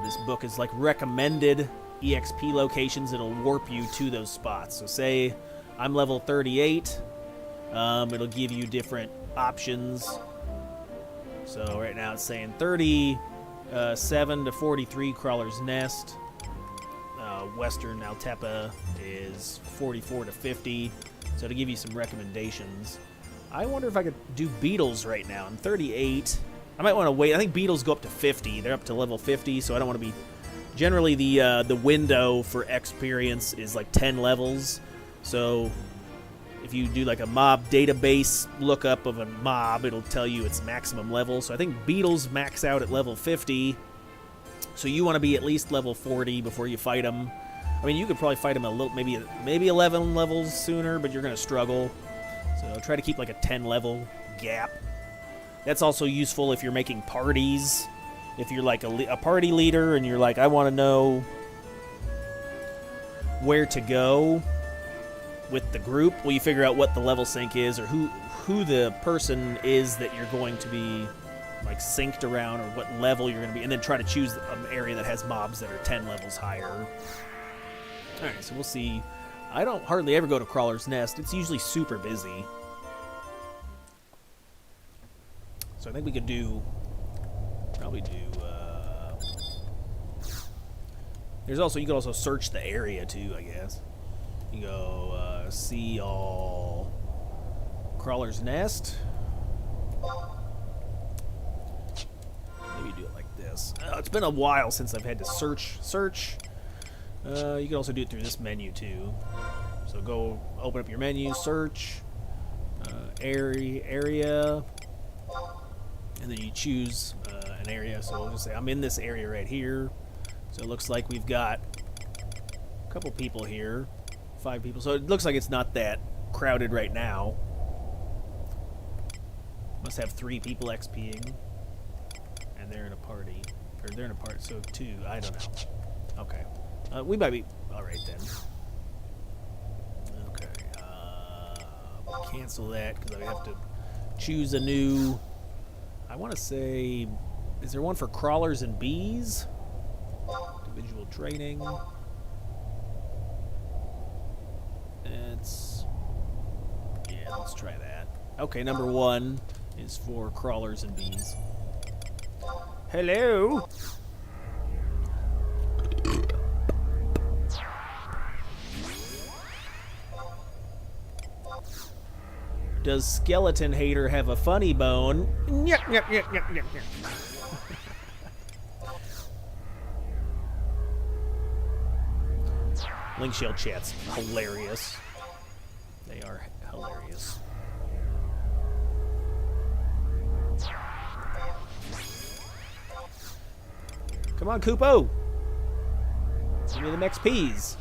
This book is like recommended EXP locations. It'll warp you to those spots. So say I'm level 38. It'll give you different options. So right now it's saying 37 to 43 Crawler's Nest. Western Altepa is 44 to 50. So to give you some recommendations. I wonder if I could do beetles right now. I'm 38. I might want to wait. I think beetles go up to 50. They're up to level 50, so I don't want to be... Generally, the window for experience is like 10 levels. So if you do like a mob database lookup of a mob, it'll tell you its maximum level. So I think beetles max out at level 50. So you want to be at least level 40 before you fight them. I mean, you could probably fight them a little, maybe 11 levels sooner, but you're going to struggle. So try to keep like a 10 level gap. That's also useful if you're making parties. If you're like a party leader and you're like, I want to know where to go with the group, well, you figure out what the level sync is or who the person is that you're going to be like synced around or what level you're going to be, and then try to choose an area that has mobs that are 10 levels higher. All right, so we'll see. I don't hardly ever go to Crawler's Nest. It's usually super busy. So I think we could probably do, there's also, you could also search the area too, I guess. You go, see all Crawler's Nest. Maybe do it like this. It's been a while since I've had to search. You can also do it through this menu too. So go open up your menu, search, area, and then you choose an area. So we'll just say I'm in this area right here. So it looks like we've got a couple people here, 5 people. So it looks like it's not that crowded right now. Must have 3 people XPing, and they're in a party, or they're in a party. So 2, I don't know. Okay, we might be all right then. Okay, cancel that because I have to choose a new. I want to say, is there one for crawlers and bees? Individual training. Let's try that. Okay, number 1 is for crawlers and bees. Hello. Does Skeleton Hater have a funny bone? Nyuk, nyuk, nyuk, nyuk, nyuk, nyuk. Link Shell chat's hilarious. They are hilarious. Come on, Koopo! Give me them XPs.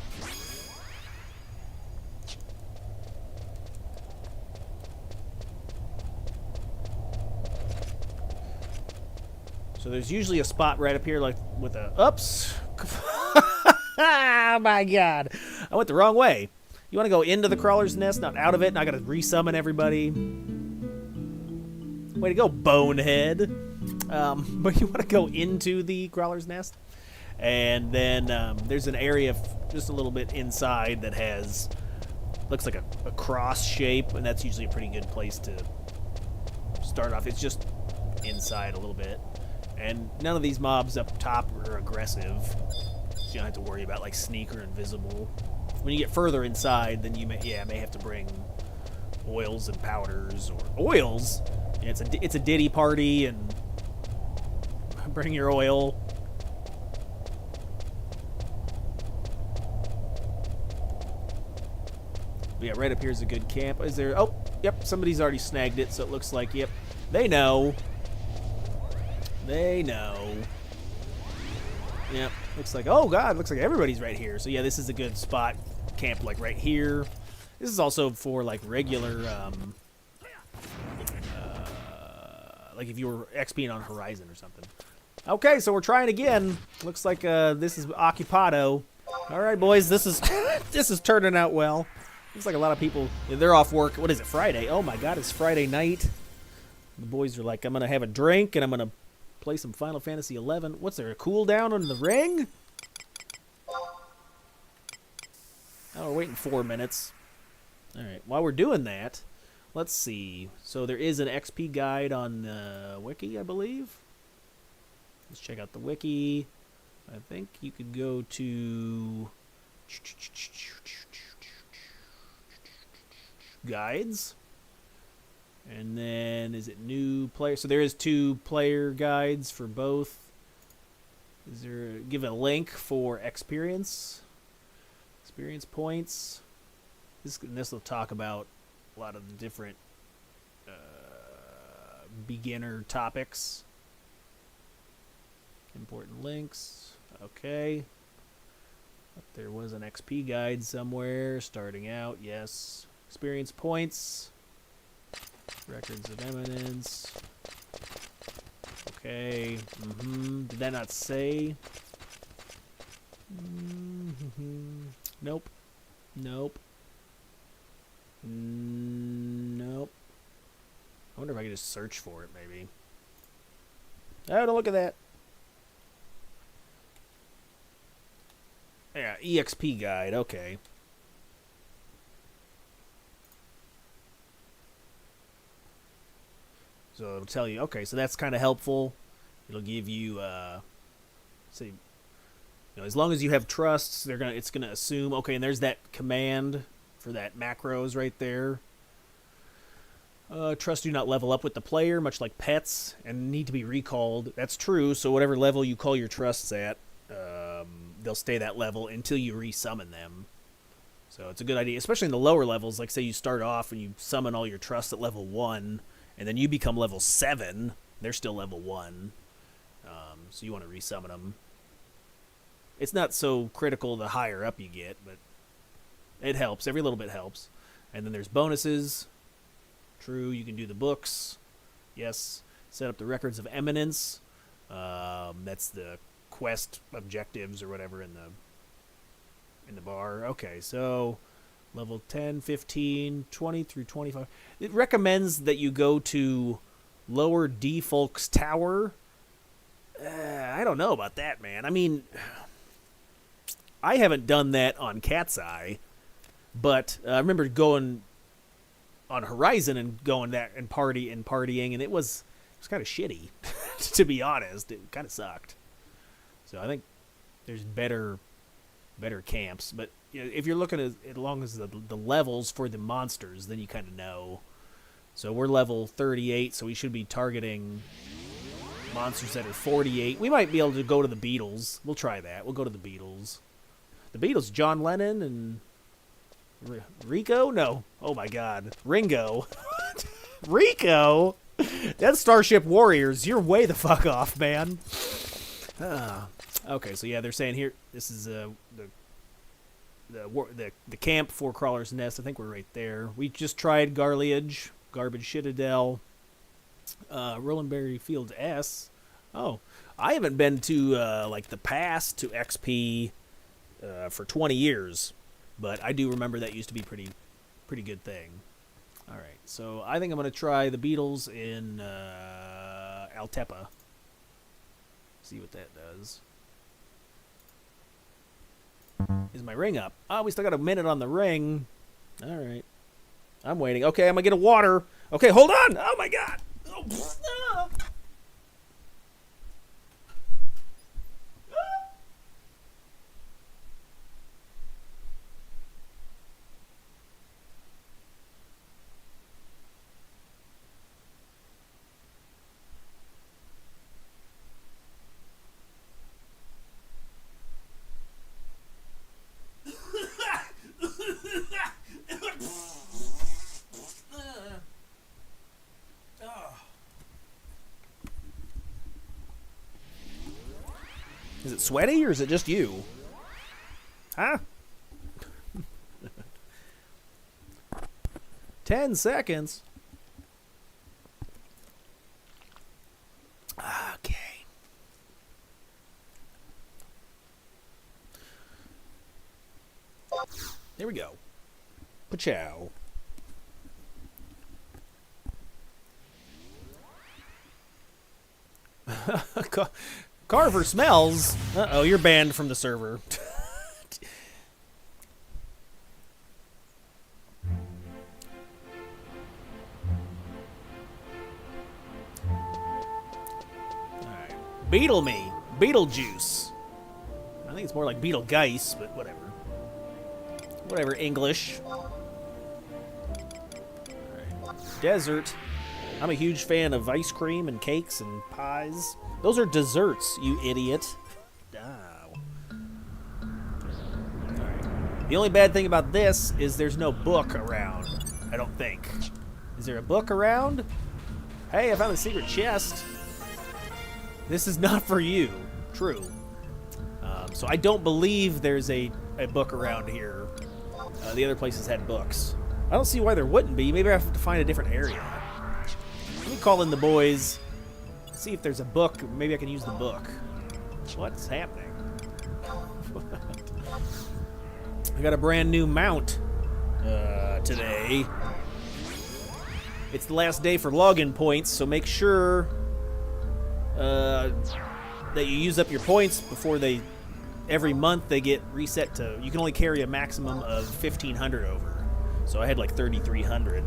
So there's usually a spot right up here, like with a oops. Oh my god, I went the wrong way. You want to go into the Crawler's Nest, not out of it, and I gotta resummon everybody. Way to go, bonehead. But you want to go into the Crawler's Nest, and then there's an area just a little bit inside that has, looks like a cross shape, and that's usually a pretty good place to start off. It's just inside a little bit, and none of these mobs up top are aggressive. You don't have to worry about like sneak or invisible. When you get further inside, then you may have to bring oils and powders or oils. Yeah, it's a ditty party, and bring your oil. But yeah, right up here is a good camp. Is there? Oh, yep. Somebody's already snagged it, so it looks like yep. They know. They know. Yep. Looks like, oh god, looks like everybody's right here. So yeah, this is a good spot. Camp like right here. This is also for like regular, like if you were XPing on Horizon or something. Okay, so we're trying again. Looks like this is Occupado. All right, boys, this is this is turning out well. Looks like a lot of people, they're off work. What is it, Friday? Oh my god, it's Friday night. The boys are like, I'm gonna have a drink and I'm gonna play some Final Fantasy XI. What's there, a cooldown on the ring? Oh, we're waiting 4 minutes. Alright, while we're doing that, let's see. So there is an XP guide on the wiki, I believe. Let's check out the wiki. I think you could go to guides. And then, is it new player? So there is 2 player guides for both. Is there, give a link for experience points. This will talk about a lot of the different beginner topics. Important links. Okay. There was an XP guide somewhere. Starting out, yes. Experience points. Records of eminence. Okay. Did that not say? Nope. Nope. Nope. I wonder if I could just search for it, maybe. Oh, don't look at that. Yeah, EXP guide. Okay. So it'll tell you, okay, so that's kind of helpful. It'll give you, say, as long as you have trusts, it's gonna assume, okay, and there's that command for that macros right there. Trusts do not level up with the player, much like pets, and need to be recalled. That's true, so whatever level you call your trusts at, they'll stay that level until you resummon them. So it's a good idea, especially in the lower levels, like say you start off and you summon all your trusts at level 1, and then you become level 7, they're still level 1. So you want to resummon them. It's not so critical the higher up you get, but it helps. Every little bit helps. And then there's bonuses. True, you can do the books. Yes. Set up the records of eminence. That's the quest objectives or whatever in the bar. Okay, so level 10, 15, 20 through 25. It recommends that you go to Lower Defolk's Tower. I don't know about that, man. I mean, I haven't done that on CatseyeXI, but I remember going on Horizon and going that and partying, and it was kind of shitty, to be honest. It kind of sucked. So I think there's better camps, but if you're looking at as long as the levels for the monsters, then you kind of know. So we're level 38, so we should be targeting monsters that are 48. We might be able to go to the Beatles. We'll try that. We'll go to the Beatles. The Beatles, John Lennon and Rico? No. Oh my God. Ringo. Rico? That's Starship Warriors. You're way the fuck off, man. Okay, so yeah, they're saying here, this is the camp for Crawler's Nest. I think we're right there. We just tried Garbage Citadel, Rollenberry Field S. Oh, I haven't been to like the pass to XP for 20 years, but I do remember that used to be pretty good thing. All right, so I think I'm gonna try the Beatles in Altepa. See what that does. Is my ring up? Oh, we still got a minute on the ring. All right. I'm waiting. Okay, I'm going to get a water. Okay, hold on. Oh, my God. Oh, no. Is it sweaty or is it just you? Huh? 10 seconds. Okay. There we go. Pachow. Carver smells. Uh-oh, you're banned from the server. Alright. Beetle me. Beetlejuice. I think it's more like Beetlegeist, but whatever. Whatever, English. Alright. Desert. I'm a huge fan of ice cream and cakes and pies. Those are desserts, you idiot. Alright. The only bad thing about this is there's no book around, I don't think. Is there a book around? Hey, I found a secret chest. This is not for you. True. So I don't believe there's a book around here. The other places had books. I don't see why there wouldn't be. Maybe I have to find a different area. Let me call in the boys. See if there's a book. Maybe I can use the book. What's happening? I got a brand new mount today. It's the last day for login points, so make sure that you use up your points before every month they get reset to, you can only carry a maximum of 1,500 over. So I had like 3,300.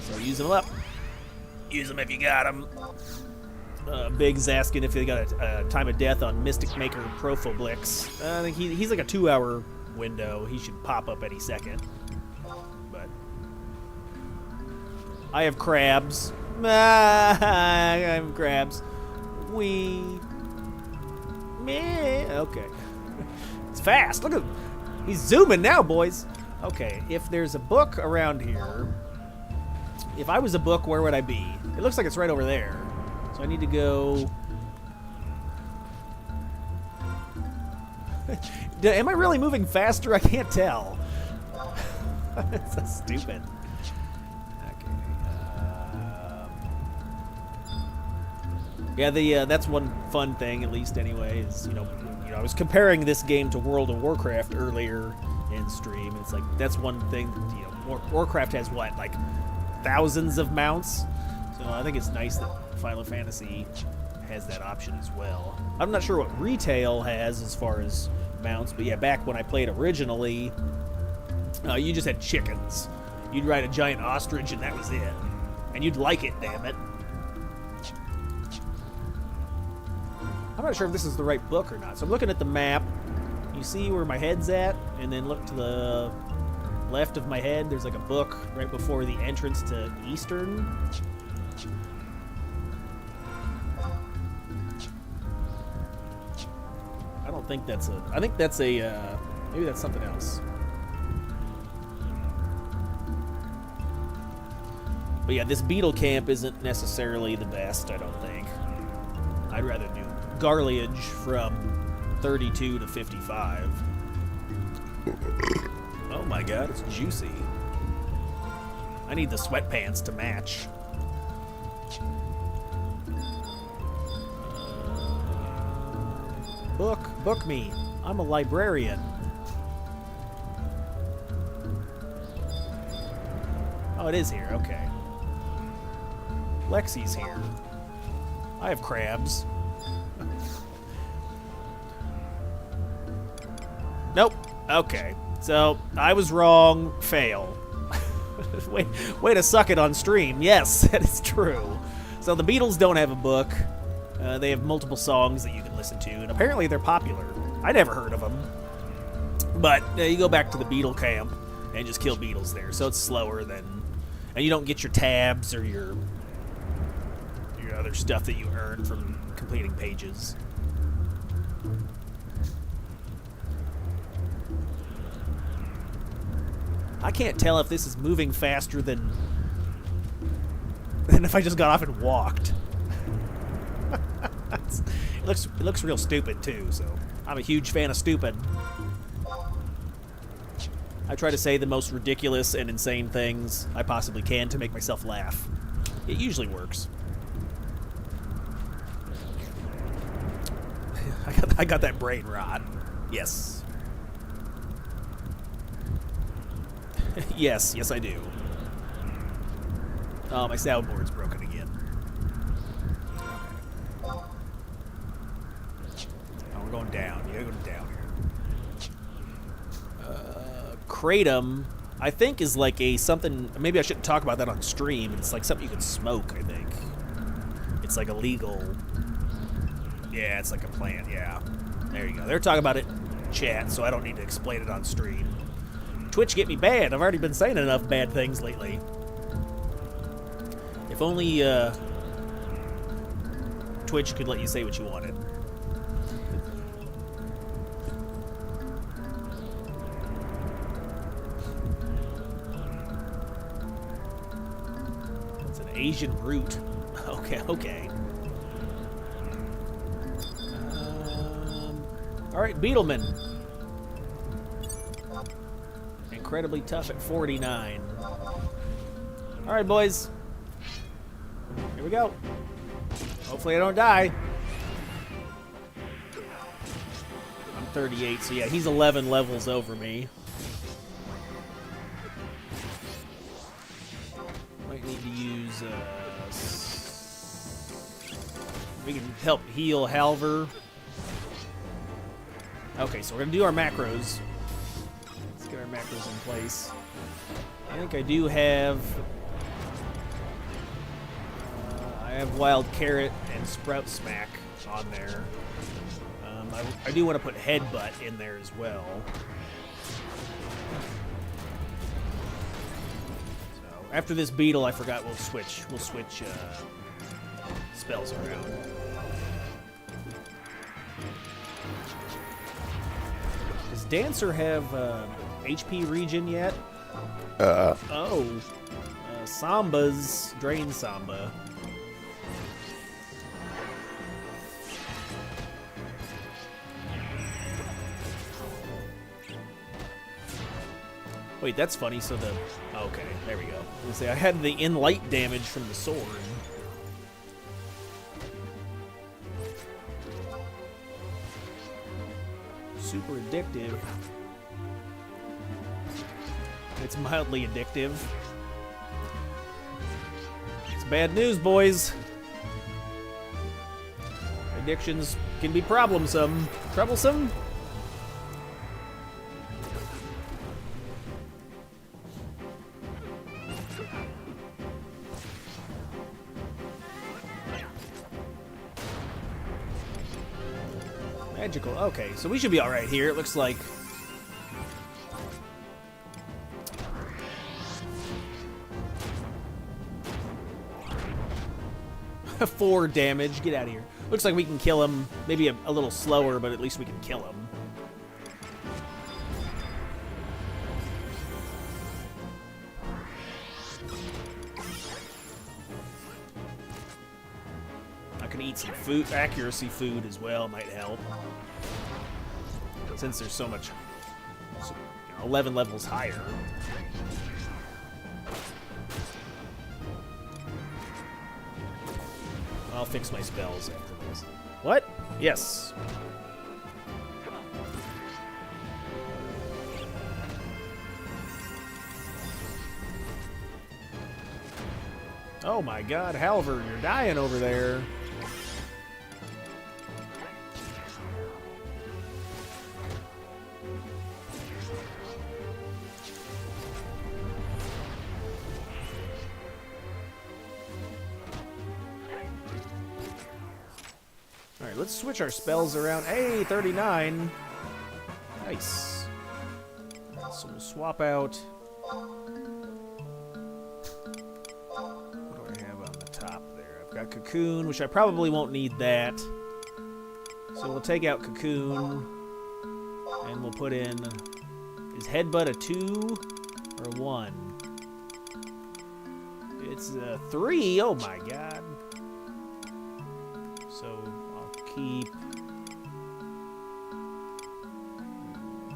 So use them up. Use them if you got them. Big's asking if they got a time of death on Mystic Maker Profoblix. I think he's like a 2-hour window. He should pop up any second. But I have crabs. I have crabs. Okay. It's fast. Look at him. He's zooming now, boys. Okay, if there's a book around here, if I was a book, where would I be? It looks like it's right over there. So I need to go... Am I really moving faster? I can't tell. It's so stupid. Yeah, that's one fun thing, at least anyway, is, you know, I was comparing this game to World of Warcraft earlier in stream. It's like, that's one thing, you know, Warcraft has what, like thousands of mounts? So I think it's nice that Final Fantasy has that option as well. I'm not sure what retail has as far as mounts, but yeah, back when I played originally, you just had chickens. You'd ride a giant ostrich and that was it. And you'd like it, damn it. I'm not sure if this is the right book or not. So I'm looking at the map. You see where my head's at? And then look to the left of my head. There's like a book right before the entrance to Eastern. I don't think that's a... I think that's a... maybe that's something else. But yeah, this beetle camp isn't necessarily the best, I don't think. I'd rather do garliage from 32 to 55. Oh my god, it's juicy. I need the sweatpants to match. Book me. I'm a librarian. Oh, it is here, okay. Lexi's here. I have crabs. Nope. Okay. So, I was wrong. Fail. Way to suck it on stream. Yes, that is true. So, the Beatles don't have a book. They have multiple songs that you can listen to, and apparently they're popular. I never heard of them. But you go back to the Beatle camp and just kill beetles there, so it's slower than... And you don't get your tabs or your other stuff that you earn from completing pages. I can't tell if this is moving faster than if I just got off and walked. It looks real stupid too, so I'm a huge fan of stupid. I try to say the most ridiculous and insane things I possibly can to make myself laugh. It usually works. I got that brain rot. Yes. Yes, I do. Oh, my soundboard's broken again. Oh, we're going down. You gotta go down here. Kratom, I think, is like a something... Maybe I shouldn't talk about that on stream. It's like something you can smoke, I think. It's like illegal. Yeah, it's like a plant, yeah. There you go. They're talking about it in chat, so I don't need to explain it on stream. Twitch get me banned. I've already been saying enough bad things lately. If only Twitch could let you say what you wanted. It's an Asian root. Okay, okay. All right, Beetleman. Incredibly tough at 49. All right, boys. Here we go. Hopefully I don't die. I'm 38, so yeah, he's 11 levels over me. Might need to use... we can help heal Halver. Okay, so we're going to do our macros. Let's get our macros in place. I think I do have... I have Wild Carrot and Sprout Smack on there. I do want to put Headbutt in there as well. So after this beetle, I forgot we'll switch spells around. Does Dancer have HP regen yet? Samba's Drain Samba. Wait, that's funny. So the... Okay, there we go. Let's see, I had the in-light damage from the sword. Super addictive. It's mildly addictive. It's bad news, boys. Addictions can be troublesome. Magical. Okay, so we should be all right here. It looks like. 4 damage. Get out of here. Looks like we can kill him. Maybe a little slower, but at least we can kill him. I can eat some food, accuracy food as well. Might help. Since there's so much, 11 levels higher. I'll fix my spells after this. What? Yes. Oh my god, Halver, you're dying over there. Alright, let's switch our spells around. Hey, 39. Nice. So we'll swap out. What do I have on the top there? I've got Cocoon, which I probably won't need that. So we'll take out Cocoon. And we'll put in... Is Headbutt a 2 or 1? It's a 3. Oh my god. So I'll keep...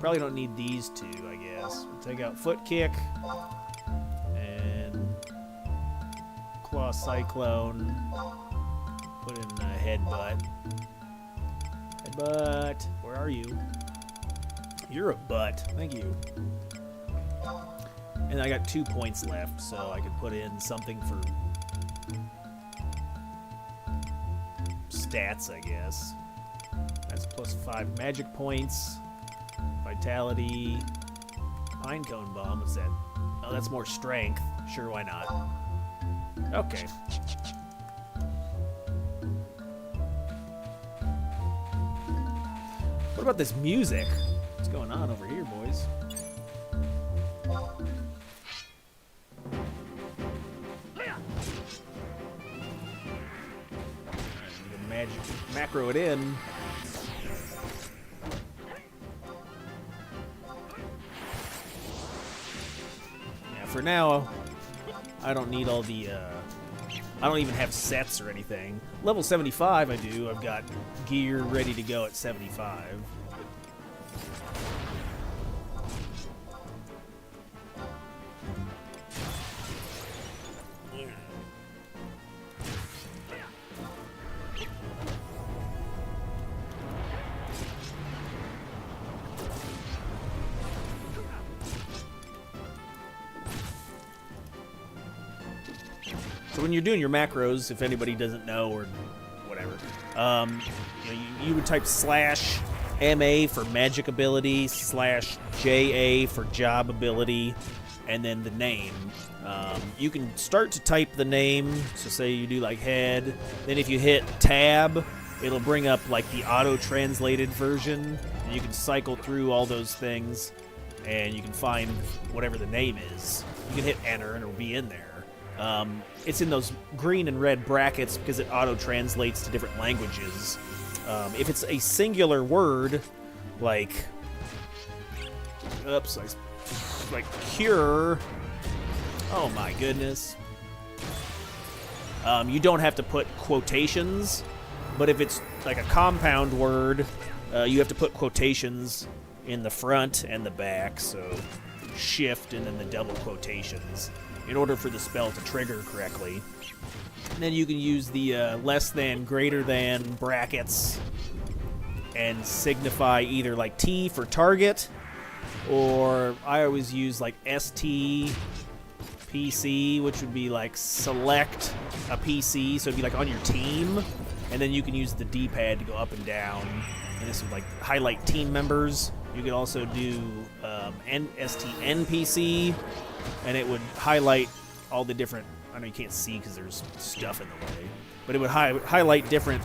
Probably don't need these two, I guess. We'll take out Foot Kick. And... Claw Cyclone. Put in Headbutt. Headbutt. Where are you? You're a butt. Thank you. And I got 2 points left, so I could put in something for stats, I guess. That's plus 5 magic points. Vitality. Pinecone Bomb. What's that? Oh, that's more strength. Sure, why not? Okay. What about this music? What's going on over here, boys? macro it in. Yeah, for now, I don't need all the, I don't even have sets or anything. Level 75 I do. I've got gear ready to go at 75. So when you're doing your macros, if anybody doesn't know or whatever, you would type /MA for magic ability, /JA for job ability, and then the name. You can start to type the name, so say you do like head, then if you hit tab, it'll bring up like the auto-translated version, and you can cycle through all those things, and you can find whatever the name is. You can hit enter and it'll be in there. It's in those green and red brackets because it auto-translates to different languages. If it's a singular word, like cure, oh my goodness, you don't have to put quotations, but if it's like a compound word, you have to put quotations in the front and the back, so shift and then the double quotations, in order for the spell to trigger correctly. And then you can use the less than, greater than brackets and signify either like T for target, or I always use like ST PC, which would be like select a PC, so it'd be like on your team, and then you can use the D-pad to go up and down, and this would like highlight team members. You could also do STNPC, and it would highlight all the different, I know you can't see because there's stuff in the way, but it would highlight different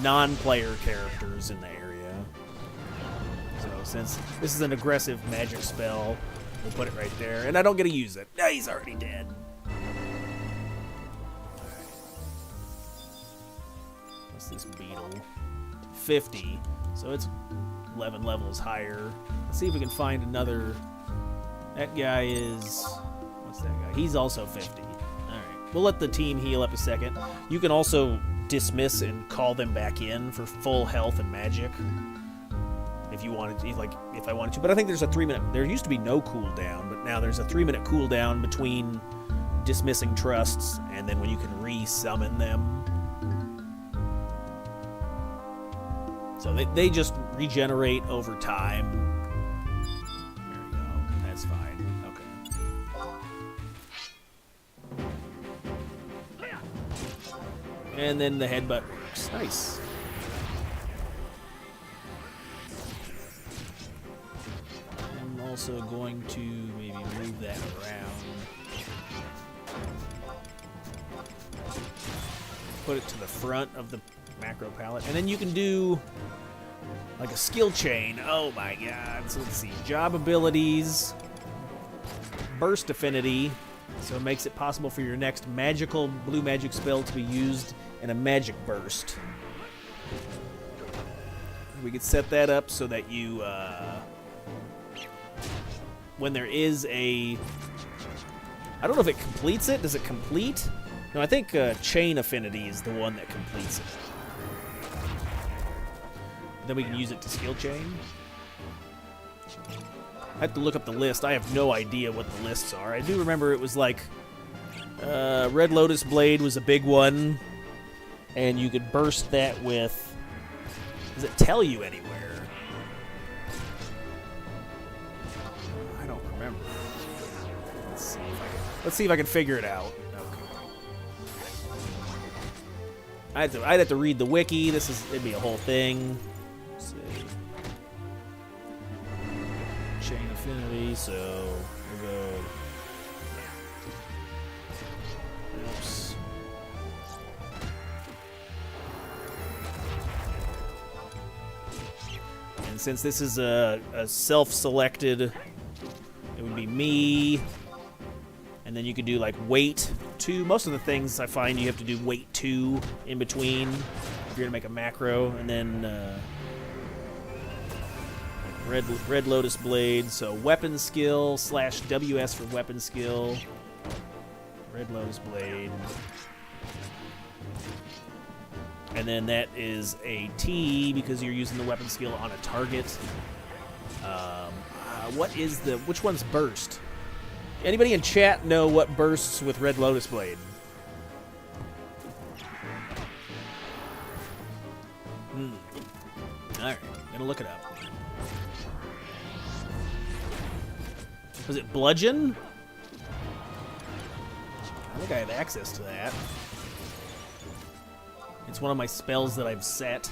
non-player characters in the area. So since this is an aggressive magic spell, we'll put it right there, and I don't get to use it. No, he's already dead. What's this beetle? 50, so it's 11 levels higher. Let's see if we can find another. That guy is, what's that guy? He's also 50. All right, we'll let the team heal up a second. You can also dismiss and call them back in for full health and magic if you wanted to, like if I wanted to. But I think there's a 3-minute, there used to be no cooldown, but now there's a 3-minute cooldown between dismissing trusts and then when you can re-summon them. So they just regenerate over time. There we go. That's fine. Okay. And then the headbutt works. Nice. I'm also going to maybe move that around. Put it to the front of the macro palette, and then you can do like a skill chain. Oh my god. So let's see. Job abilities, burst affinity, so it makes it possible for your next magical blue magic spell to be used in a magic burst. We could set that up so that you when there is a, I don't know if it completes it. Does it complete? No, I think chain affinity is the one that completes it. Then we can use it to skill chain. I have to look up the list. I have no idea what the lists are. I do remember it was like Red Lotus Blade was a big one, and you could burst that with, does it tell you anywhere? I don't remember. Let's see if I can figure it out. Okay. I'd have to read the wiki. It'd be a whole thing. Chain affinity, so we'll go. Oops. And since this is a self-selected, it would be me. And then you could do like weight 2. Most of the things I find you have to do weight 2 in between you're gonna make a macro, and then red lotus blade. So weapon skill / WS for weapon skill. Red lotus blade. And then that is a T because you're using the weapon skill on a target. Which one's burst? Anybody in chat know what bursts with Red Lotus Blade? Alright, gonna look it up. Was it bludgeon? I think I have access to that. It's one of my spells that I've set.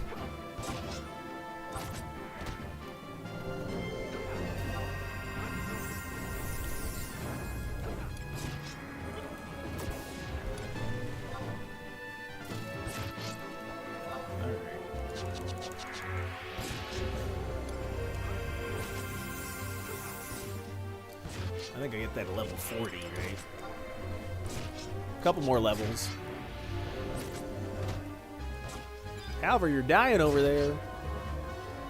I think I get that at level 40, right? A couple more levels. Halver, you're dying over there.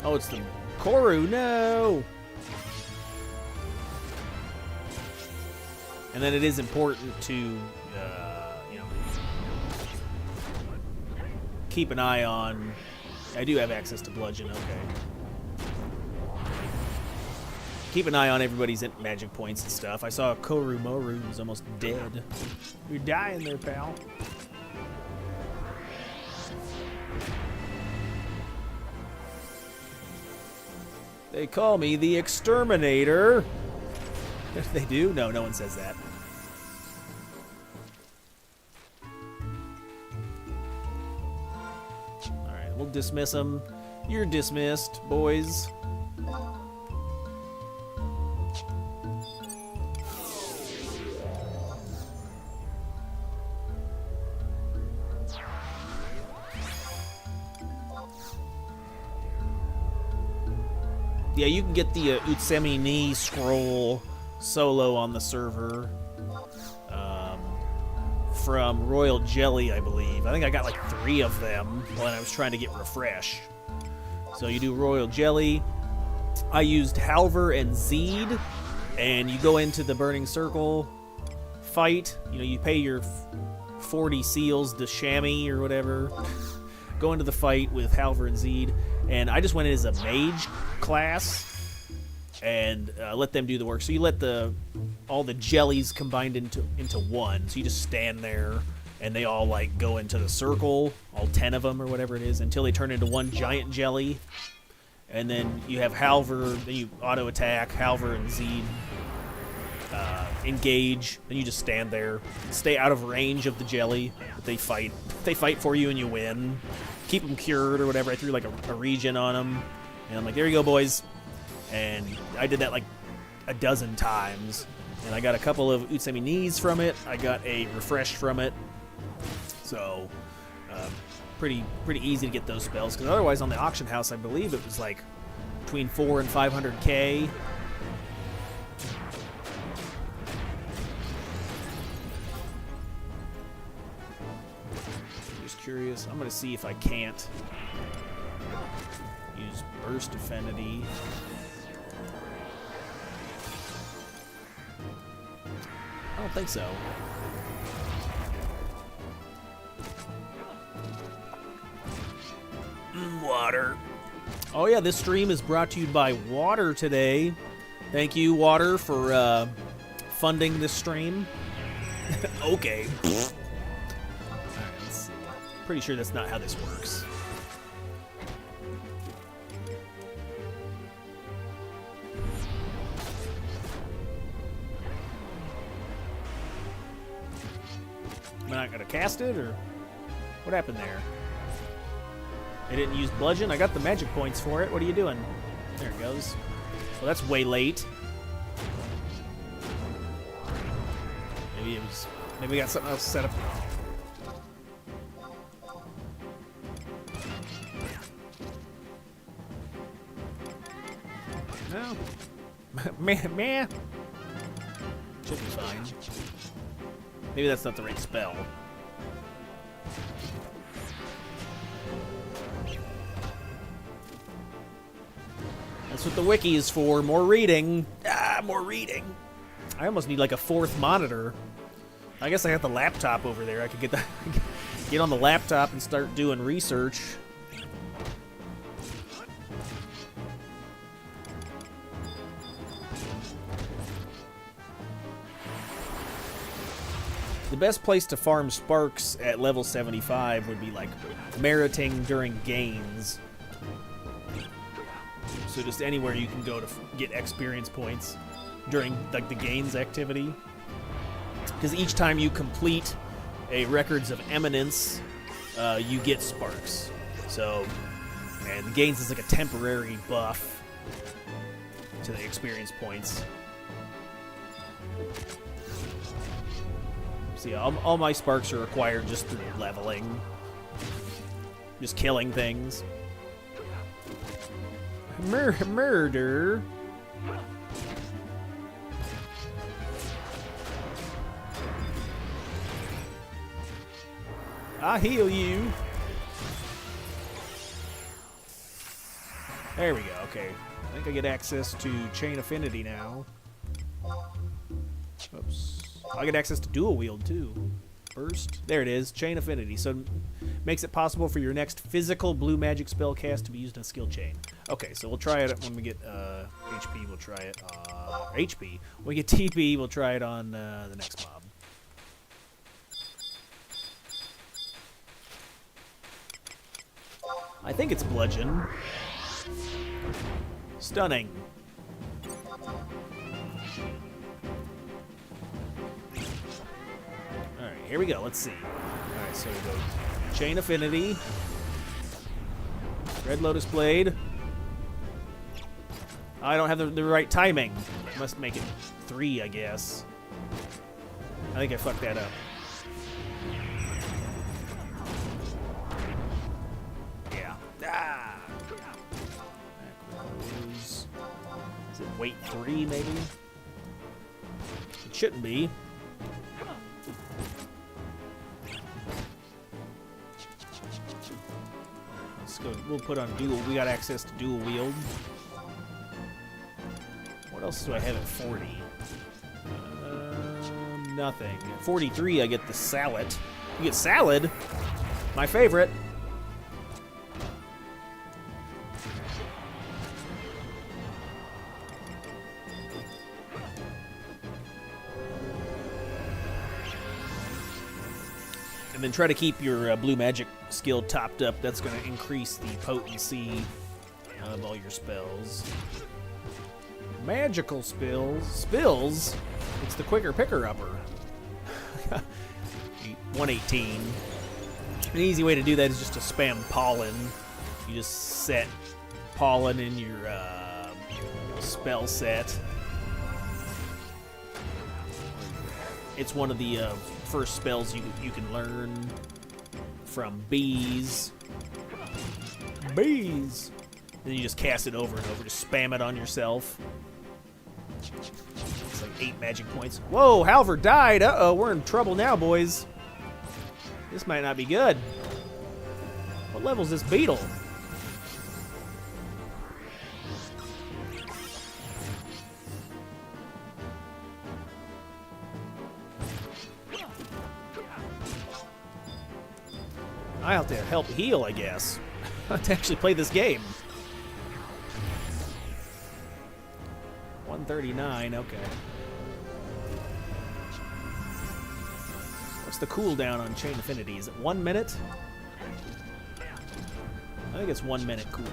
Oh, it's the Koru, no! And then it is important to, you know, keep an eye on... I do have access to bludgeon, okay. Keep an eye on everybody's magic points and stuff. I saw Koru Moru was almost dead. You're dying there, pal. They call me the Exterminator. They do? No, no one says that. Alright, we'll dismiss them. You're dismissed, boys. Yeah, you can get the Utsemi Ni scroll solo on the server from Royal Jelly, I believe. I think I got like 3 of them when I was trying to get refresh. So you do Royal Jelly. I used Halver and Zeed, and you go into the Burning Circle fight. You know, you pay your 40 seals to chamois or whatever. Go into the fight with Halver and Zeed, and I just went in as a mage class and let them do the work. So you let all the jellies combined into one. So you just stand there, and they all like go into the circle, all 10 of them or whatever it is, until they turn into one giant jelly. And then you have Halver, then you auto attack Halver and Zeed. Engage, then you just stand there, stay out of range of the jelly. But they fight for you, and you win. Keep them cured or whatever. I threw like a regen on them, and I'm like, there you go, boys. And I did that like a dozen times, and I got a couple of Utsemi Knees from it. I got a refresh from it, so pretty easy to get those spells. Because otherwise, on the auction house, I believe it was like between 400 and 500k. Curious. I'm going to see if I can't use Burst Affinity. I don't think so. Water. Oh yeah, this stream is brought to you by Water today. Thank you, Water, for funding this stream. Okay. Pretty sure that's not how this works. Am I not gonna cast it, or what happened there? I didn't use bludgeon. I got the magic points for it. What are you doing? There it goes. Well, that's way late. Maybe we got something else set up. No. Meh. Should be fine. Maybe that's not the right spell. That's what the wiki is for. More reading. Ah, more reading. I almost need like a 4th monitor. I guess I got the laptop over there. I could get on the laptop and start doing research. The best place to farm sparks at level 75 would be like meriting during gains. So just anywhere you can go to get experience points during like the gains activity. Because each time you complete a Records of Eminence, you get sparks. So, and the gains is like a temporary buff to the experience points. See, all my sparks are acquired just through leveling. Just killing things. Murder. I heal you. There we go, okay. I think I get access to Chain Affinity now. Oops. I get access to Dual Wield, too. Burst. There it is, Chain Affinity. So it makes it possible for your next physical blue magic spell cast to be used in a skill chain. Okay, so we'll try it when we get HP. We'll try it HP. When we get TP, we'll try it on the next mob. I think it's Bludgeon. Stunning. Alright, here we go. Let's see. Alright, so we go Chain Affinity. Red Lotus Blade. I don't have the right timing. Must make it 3, I guess. I think I fucked that up. Yeah. Ah! Is it weight 3, maybe? It shouldn't be. Let's go. We'll put on dual. We got access to dual wield. What else do I have at 40? Nothing. At 43, I get the salad. You get salad? My favorite. And then try to keep your blue magic skill topped up. That's going to increase the potency of all your spells. Magical spills. It's the quicker picker-upper. 118. An easy way to do that is just to spam pollen. You just set pollen in your spell set. It's one of the first spells you can learn from bees. Bees! Then you just cast it over and over. Just spam it on yourself. It's like 8 magic points. Whoa, Halvard died. Uh-oh, we're in trouble now, boys. This might not be good. What level's this beetle? I have to help heal, I guess. To actually play this game. 139, okay. What's the cooldown on Chain Affinity? Is it 1 minute? I think it's 1 minute cooldown.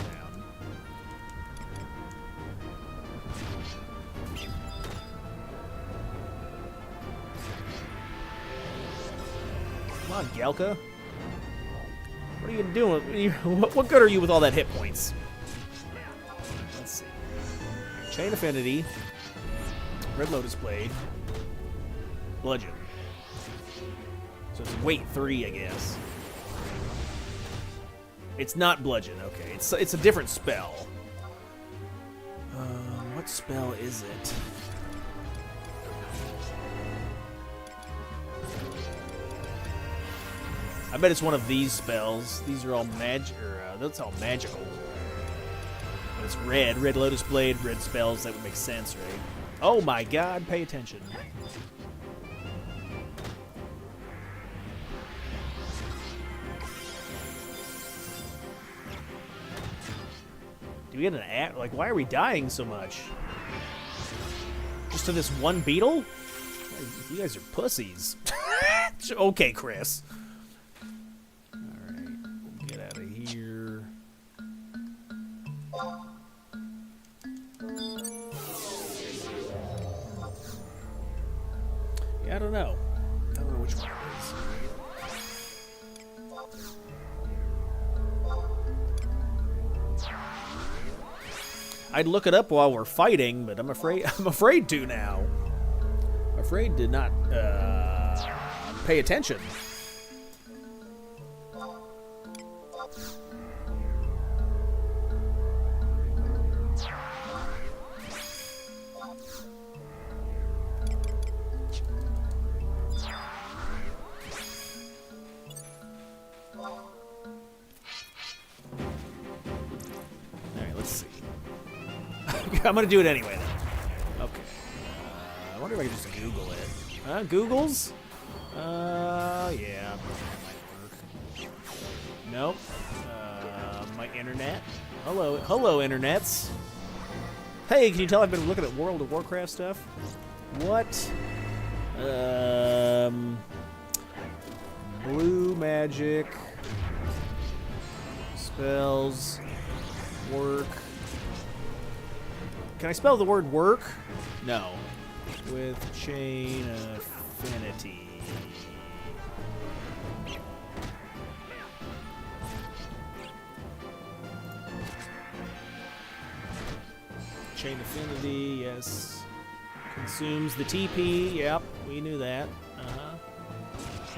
Come on, Galka. What are you doing? What good are you with all that hit points? Let's see. Chain Affinity. Red Lotus Blade. Bludgeon. So it's weight 3, I guess. It's not Bludgeon, okay. It's a different spell. What spell is it? I bet it's one of these spells. These are all that's all magical. But it's red. Red Lotus Blade, red spells. That would make sense, right? Oh my god, pay attention. Do we get an ad? Like, why are we dying so much? Just to this one beetle? You guys are pussies. Okay, Chris. Alright, get out of here. Yeah, I don't know. I don't know which one it is. I'd look it up while we're fighting, but I'm afraid to now. I'm afraid to not pay attention. I'm gonna do it anyway, then. Okay. I wonder if I can just Google it. Googles? Yeah. That might work. Nope. My internet. Hello, internets. Hey, can you tell I've been looking at World of Warcraft stuff? What? Blue magic. Spells. Work. Can I spell the word work? No. With chain affinity. Chain affinity, yes. Consumes the TP, yep, we knew that.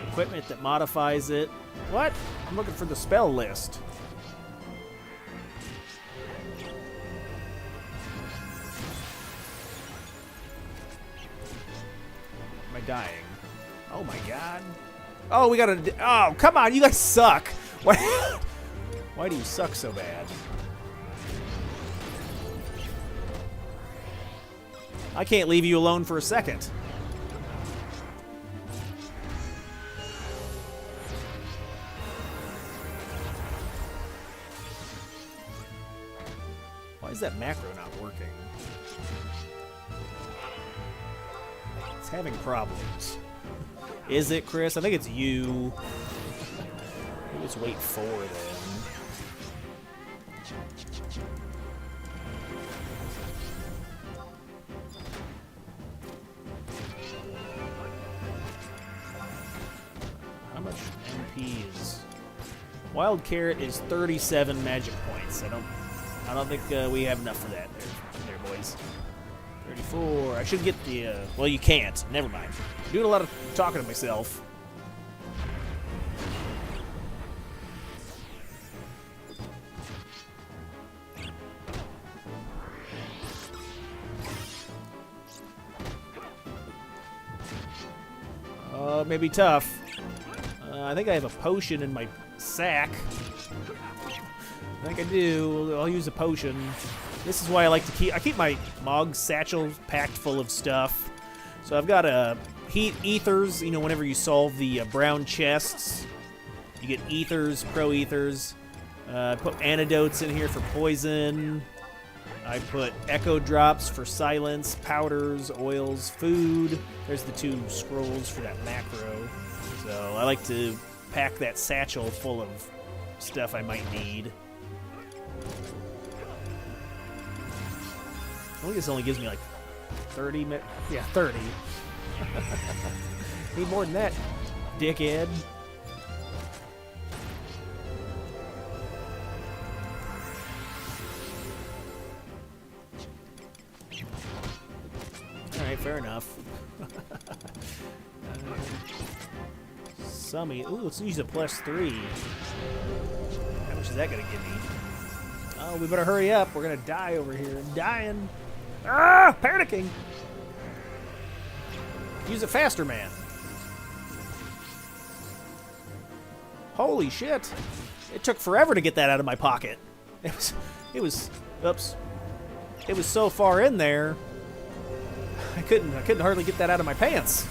Equipment that modifies it. What? I'm looking for the spell list. Dying. Oh my god. Oh, we gotta. Oh, come on, you guys suck. Why do you suck so bad? I can't leave you alone for a second. Why is that macro not working? It's having problems. Is it, Chris? I think it's you. Maybe it's wait 4 then. How much MP is? Wild Carrot is 37 magic points. I don't think we have enough for that there, boys. 34. I should get the, well, you can't. Never mind. I'm doing a lot of talking to myself. It may be tough. I think I have a potion in my sack. I think I do. I'll use a potion. This is why I like to keep my Mog satchel packed full of stuff. So I've got heat ethers. You know, whenever you solve the brown chests, you get ethers, pro ethers. I put antidotes in here for poison. I put echo drops for silence, powders, oils, food. There's the 2 scrolls for that macro. So I like to pack that satchel full of stuff I might need. I think this only gives me like 30 minutes. Yeah, 30. Need more than that, dickhead. Alright, fair enough. Summy. Ooh, let's use a +3. How much is that going to give me? Oh, we better hurry up. We're going to die over here. I'm dying. Ah! Panicking! Use it faster, man. Holy shit. It took forever to get that out of my pocket. It It was, oops. It was so far in there, I couldn't hardly get that out of my pants.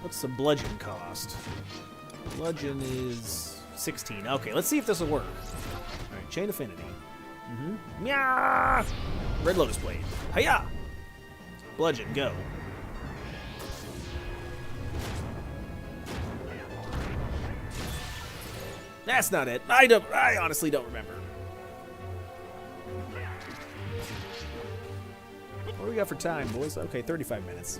What's the bludgeon cost? Bludgeon is 16. Okay, let's see if this will work. All right, chain affinity. Meow! Red Lotus Blade. Hiya! Bludgeon, go. That's not it. I honestly don't remember. What do we got for time, boys? Okay, 35 minutes.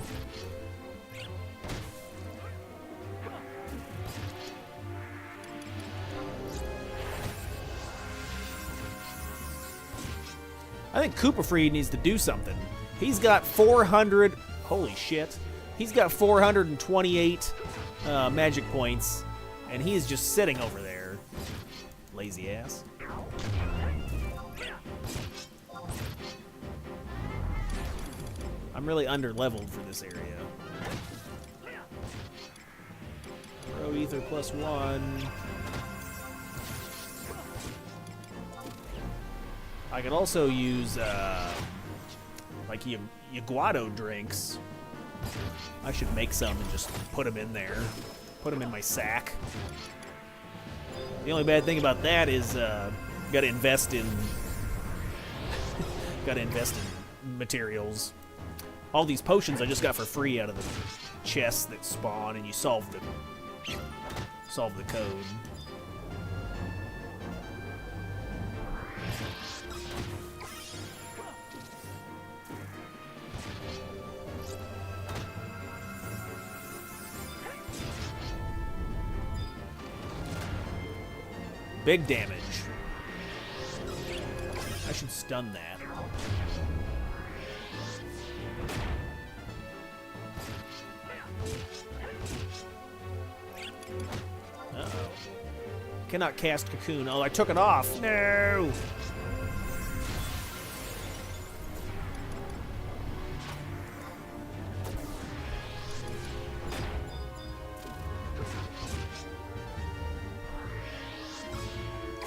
I think Cooperfried needs to do something. He's got 400... Holy shit. He's got 428 magic points, and he is just sitting over there. Lazy ass. I'm really under-leveled for this area. Throw ether +1. I could also use, like, Yaguado drinks. I should make some and just put them in there. Put them in my sack. The only bad thing about that is, gotta invest in... gotta invest in materials. All these potions I just got for free out of the chests that spawn, and you solve the code. Big damage. I should stun that. Uh-oh. Cannot cast Cocoon. Oh, I took it off. No!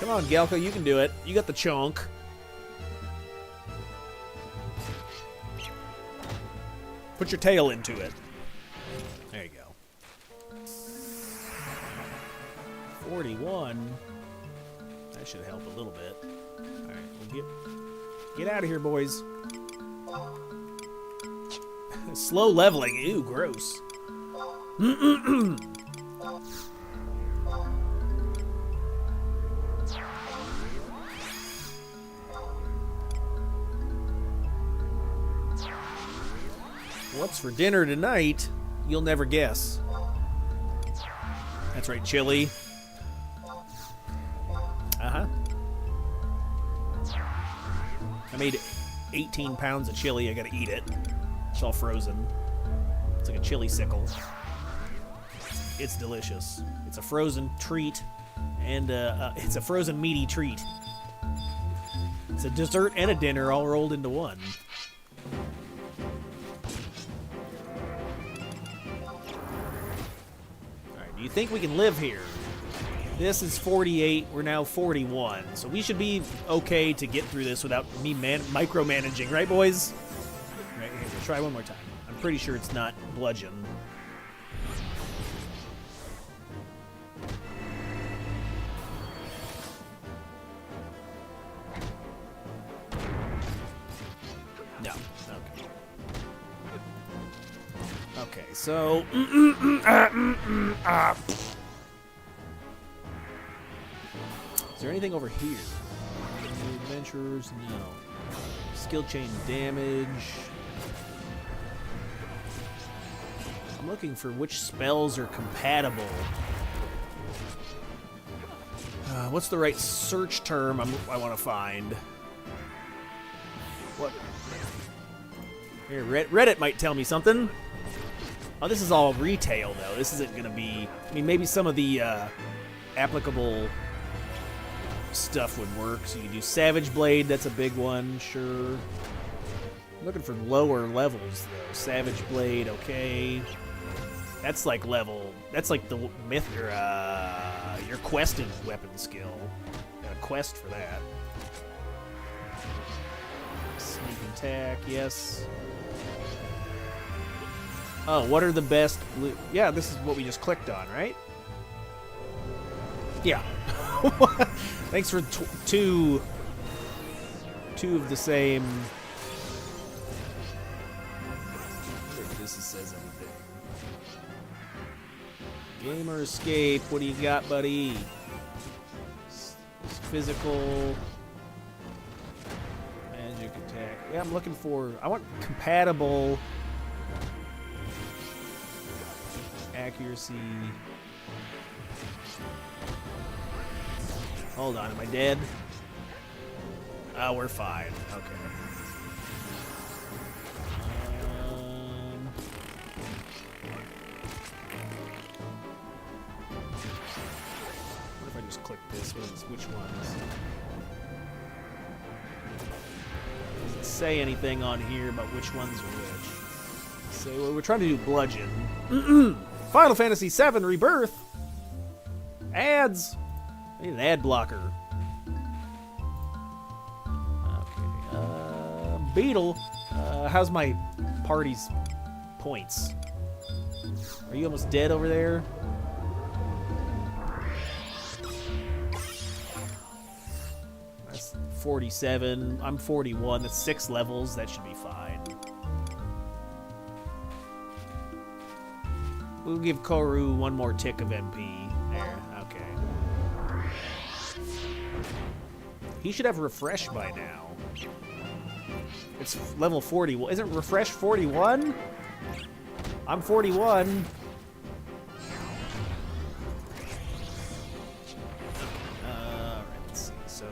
Come on, Galco, you can do it. You got the chunk. Put your tail into it. There you go. 41. That should help a little bit. All right, we'll get out of here, boys. Slow leveling. Ew, gross. What's for dinner tonight? You'll never guess. That's right, chili. Uh-huh. I made 18 pounds of chili. I gotta eat it. It's all frozen. It's like a chili sickle. It's delicious. It's a frozen treat, and it's a frozen meaty treat. It's a dessert and a dinner all rolled into one. Alright, do you think we can live here? This is 48, we're now 41, so we should be okay to get through this without me micromanaging, right, boys? Right, here, we'll try one more time. I'm pretty sure it's not bludgeon. No, okay. Okay, so... Is there anything over here? Any adventurers? No. Skill chain damage. I'm looking for which spells are compatible. What's the right search term I want to find? What? Here, Reddit might tell me something. Oh, this is all retail, though. This isn't going to be... I mean, maybe some of the applicable stuff would work. So you do Savage Blade, that's a big one, sure. I'm looking for lower levels, though. Savage Blade, okay. That's like that's like the myth, or your quested weapon skill. Got a quest for that. Sneak attack, yes. Oh, what are the best blue? Yeah, this is what we just clicked on, right? Yeah. Thanks for two of the same. If this says anything. Gamer escape. What do you got, buddy? Physical. Magic attack. Yeah, I'm looking for. I want compatible. Accuracy. Hold on, am I dead? Oh, we're fine. Okay. What if I just click this? Which ones? Does it say anything on here about which ones are which? So well, we're trying to do bludgeon. Final Fantasy VII Rebirth. Ads. I need an ad blocker. Okay. Beetle. How's my party's points? Are you almost dead over there? That's 47. I'm 41. That's 6 levels. That should be fine. We'll give Koru one more tick of MP. There, okay. He should have refresh by now. It's level 40. Isn't refresh 41? I'm 41. Alright, let's see. So,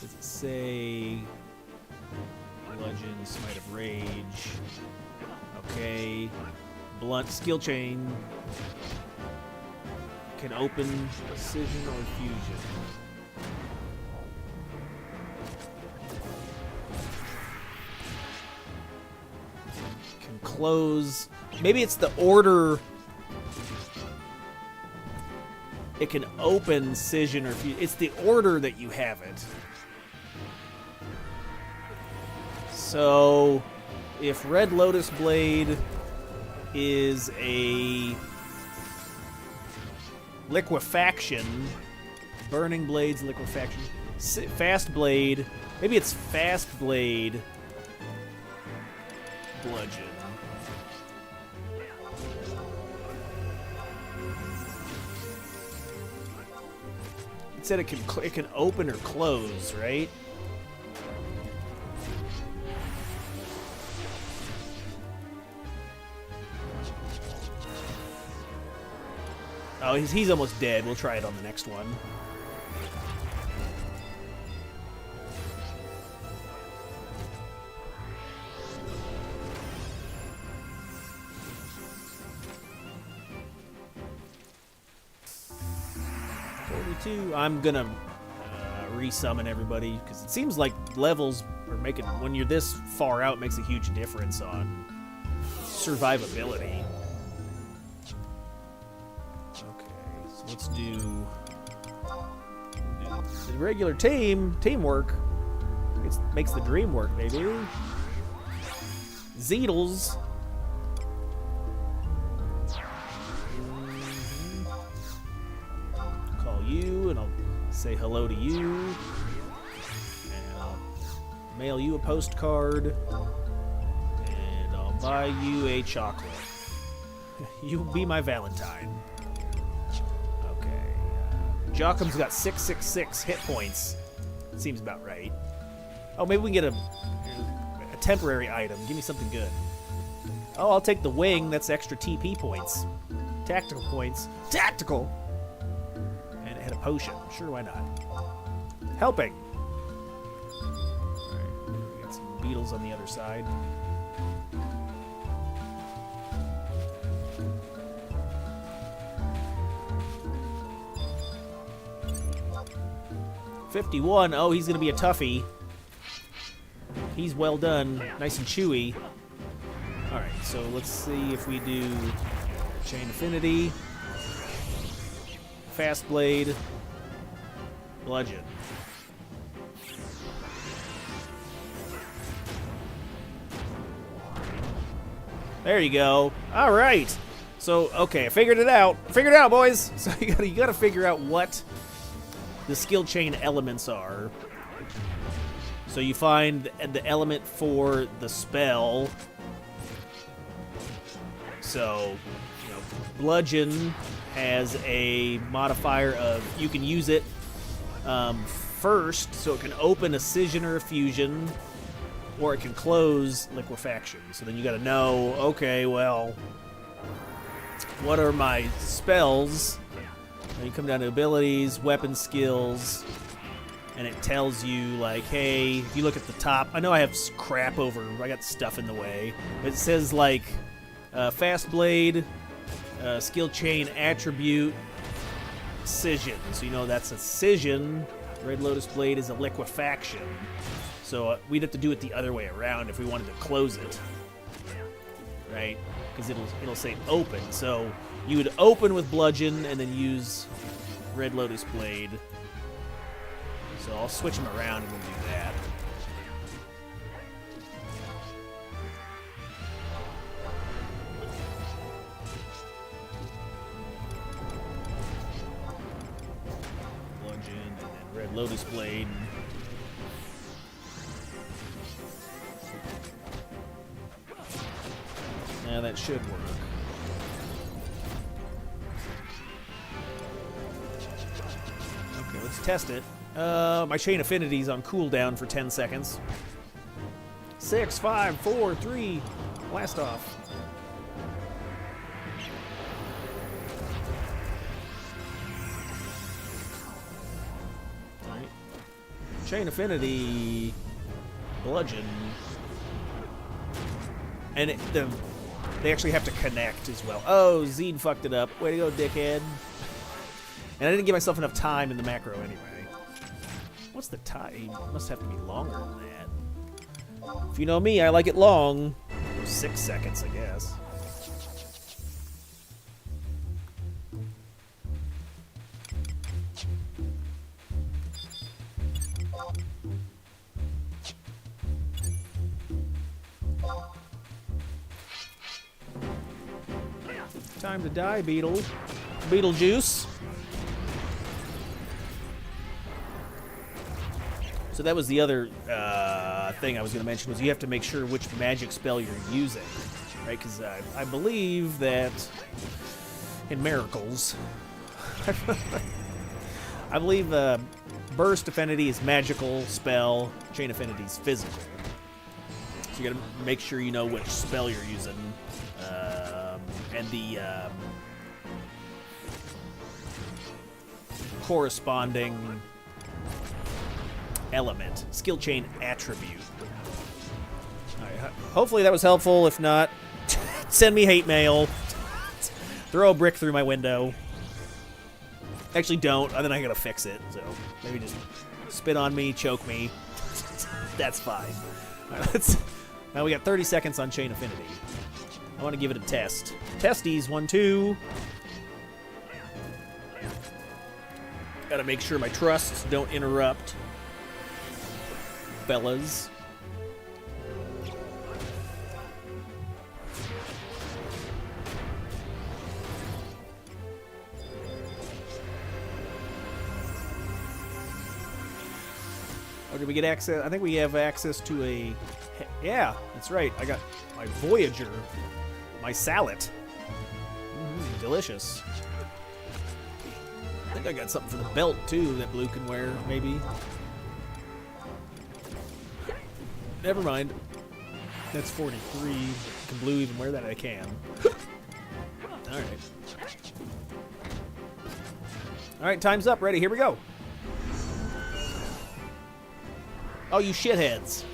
does it say Bludgeon, Smite of Rage? Okay. Blunt skill chain. Can open precision or fusion. Can close. Maybe it's the order. It can open scission or fusion. It's the order that you have it. So if Red Lotus Blade is a liquefaction, Burning Blade's liquefaction, Fast Blade, maybe it's Fast Blade Bludgeon. It said it can open or close, right? Oh, he's almost dead. We'll try it on the next one. I'm gonna resummon everybody because it seems like levels are making, when you're this far out, it makes a huge difference on survivability. Okay, so let's do the regular teamwork. It makes the dream work, maybe. Zeedles. You, and I'll say hello to you, and I'll mail you a postcard, and I'll buy you a chocolate. You'll be my Valentine. Okay. Jockum's got 666 hit points. Seems about right. Oh, maybe we can get a temporary item. Give me something good. Oh, I'll take the wing. That's extra TP points. Tactical points. Tactical! Had a potion. Sure, why not? Helping. Alright, we got some beetles on the other side. 51. Oh, he's going to be a toughie. He's well done. Nice and chewy. Alright, so let's see if we do Chain Affinity, Fast Blade, Bludgeon. There you go. Alright. So, okay, I figured it out. Figured it out, boys! So you gotta figure out what the skill chain elements are. So you find the element for the spell. So, you know, Bludgeon has a modifier of you can use it first, so it can open a Scission or a Fusion, or it can close Liquefaction. So then you gotta know, okay, well, what are my spells? And you come down to abilities, weapon skills, and it tells you, like, hey, if you look at the top, I know I have crap over, I got stuff in the way, but it says, like, Fast Blade, Skill Chain Attribute, Scission. So you know that's a Scission. Red Lotus Blade is a Liquefaction. So we'd have to do it the other way around if we wanted to close it, right? Because it'll say open. So you would open with Bludgeon and then use Red Lotus Blade. So I'll switch them around and we'll do that. Bludgeon and then Red Lotus Blade. Now that should work. Okay, let's test it. My Chain Affinity's on cooldown for 10 seconds. 6, 5, 4, 3, blast off. Alright. Chain Affinity, Bludgeon. And they actually have to connect as well. Oh, Zed fucked it up. Way to go, dickhead. And I didn't give myself enough time in the macro anyway. What's the time? It must have to be longer than that. If you know me, I like it long. 6 seconds, I guess. Time to die, Beetle. Beetlejuice. So that was the other thing I was going to mention, was you have to make sure which magic spell you're using, right? Because I believe that in Miracles, I believe Burst Affinity is magical spell, Chain Affinity is physical. So you got to make sure you know which spell you're using. And the corresponding element, skill chain attribute. All right, hopefully that was helpful. If not, send me hate mail. Throw a brick through my window. Actually, don't. And then I gotta fix it. So maybe just spit on me, choke me. That's fine. All right, now we got 30 seconds on Chain Affinity. I want to give it a test. Testies, 1, 2. Gotta make sure my trusts don't interrupt. Fellas. Oh, did we get access? I think we have access to a... Yeah, that's right. I got my Voyager. My salad. Delicious. I think I got something for the belt, too, that Blue can wear, maybe. Never mind. That's 43. Can Blue even wear that? I can. Alright. Alright, time's up. Ready. Here we go. Oh, you shitheads.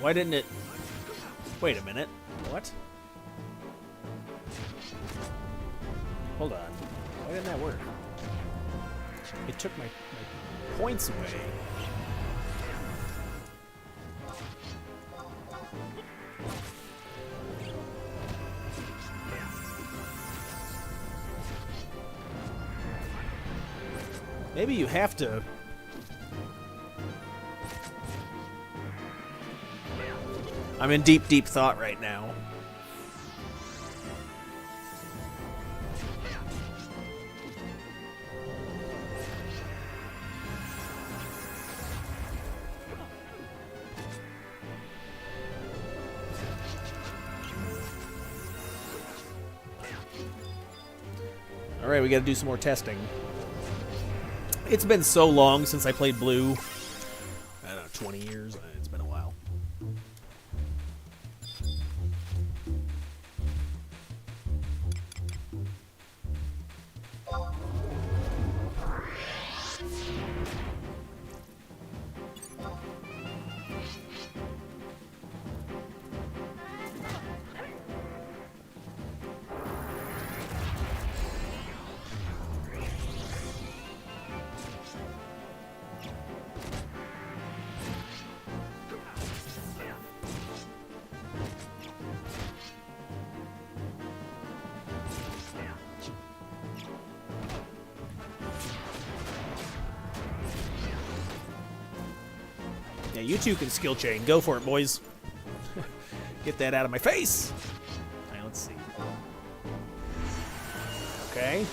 Why didn't it... Wait a minute. What? Hold on. Why didn't that work? It took my points away. Maybe you have to... I'm in deep, deep thought right now. All right, we got to do some more testing. It's been so long since I played Blue. I don't know, 20 years. It's been a while. Yeah, you two can skill chain. Go for it, boys. Get that out of my face. All right, let's see. Okay.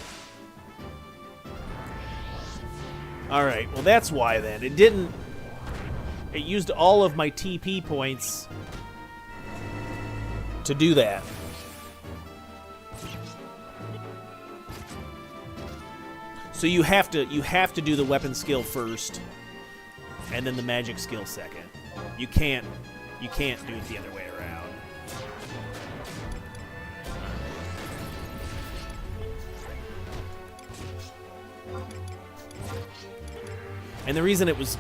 All right, well, that's why then. It didn't... It used all of my TP points to do that. So you have to do the weapon skill first, and then the magic skill second. You can't do it the other way around. And the reason it was,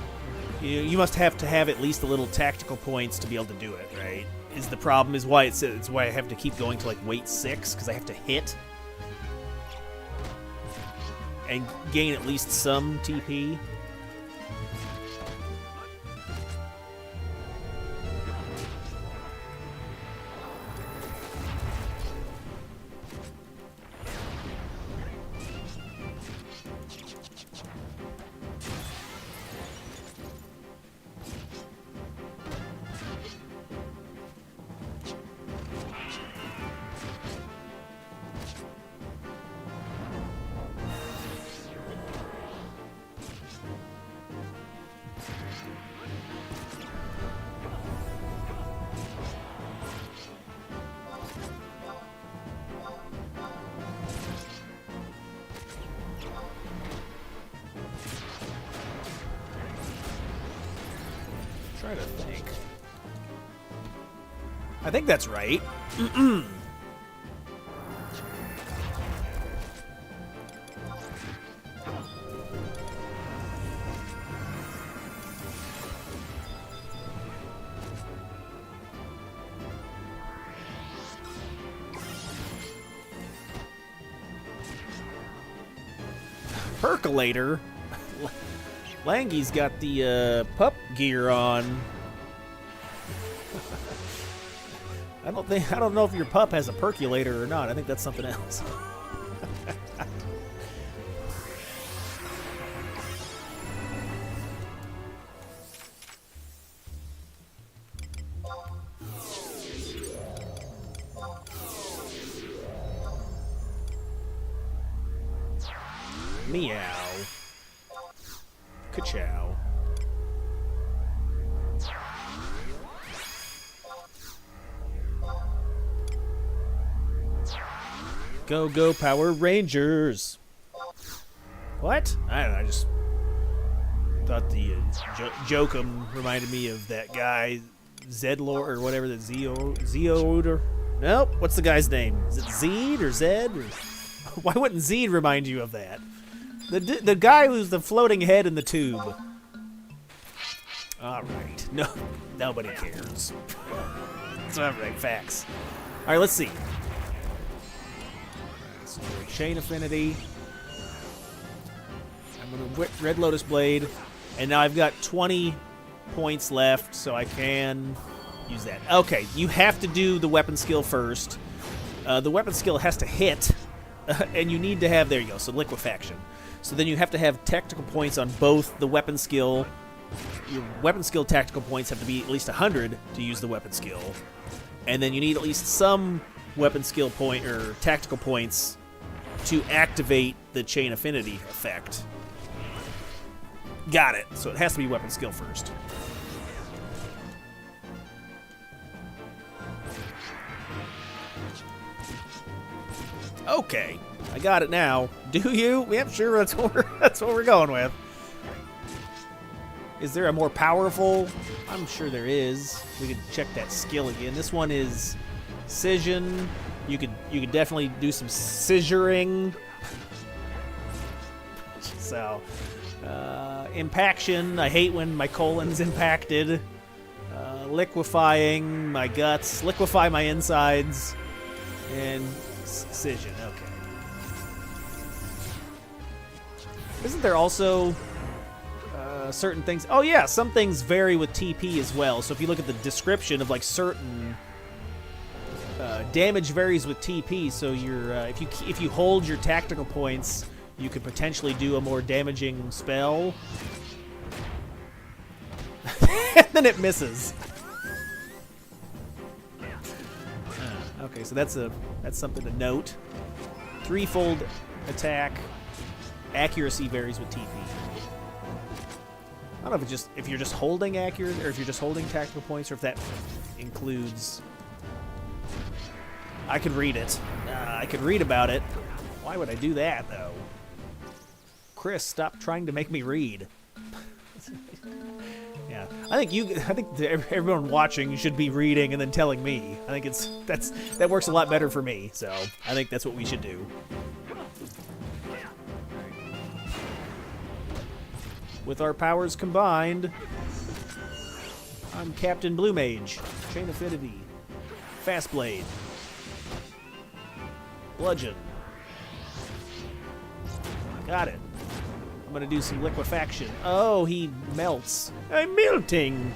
you must have to have at least a little tactical points to be able to do it, right? Is the problem, is why it's why I have to keep going to like weight 6, because I have to hit and gain at least some TP. Try to think. I think that's right. Percolator. Langy's got the pup gear on. I don't know if your pup has a percolator or not. I think that's something else. Meow. Ka-chow. Go, go, Power Rangers! What? I don't know, I just thought the Jokum reminded me of that guy, Zedlor, or whatever, the Zeod, nope, what's the guy's name? Is it Zed or Zed? Or, why wouldn't Zed remind you of that? The guy who's the floating head in the tube. Alright. No, nobody cares. It's not right, facts. Alright, let's see. Let's So chain affinity. I'm going to Red Lotus Blade. And now I've got 20 points left, so I can use that. Okay, you have to do the weapon skill first. The weapon skill has to hit, and you need to have, there you go, so liquefaction. So then you have to have tactical points on both the weapon skill. Your weapon skill tactical points have to be at least 100 to use the weapon skill. And then you need at least some weapon skill point or tactical points to activate the chain affinity effect. Got it. So it has to be weapon skill first. Okay, I got it now. Do you? Yep, sure. That's what we're going with. Is there a more powerful? I'm sure there is. We could check that skill again. This one is Scission. You could definitely do some scissoring. So, Impaction. I hate when my colon's impacted. Liquefying my guts. Liquefy my insides. And Scission. Okay. Isn't there also certain things? Oh yeah, some things vary with TP as well. So if you look at the description of like certain damage varies with TP. So you're if you hold your tactical points, you could potentially do a more damaging spell. And then it misses. Okay, so that's something to note. Threefold attack. Accuracy varies with TP. I don't know if you're just holding accurate, or if you're just holding tactical points, or if that includes. I could read it. I could read about it. Why would I do that though? Chris, stop trying to make me read. Yeah, I think everyone watching should be reading and then telling me. I think that works a lot better for me. So I think that's what we should do. With our powers combined, I'm Captain Bluemage. Chain Affinity. Fast Blade. Bludgeon. Got it. I'm gonna do some liquefaction. Oh, he melts. I'm melting.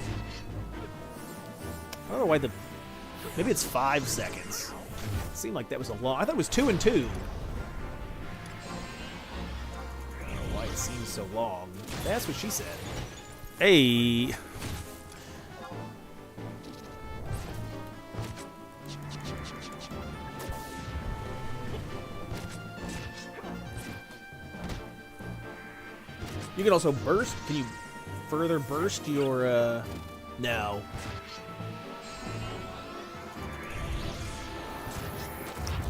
I don't know why maybe it's 5 seconds. It seemed like that was a long. I thought it was 2 and 2. I don't know why it seems so long. That's what she said. Hey. You can also burst. Can you further burst your, no.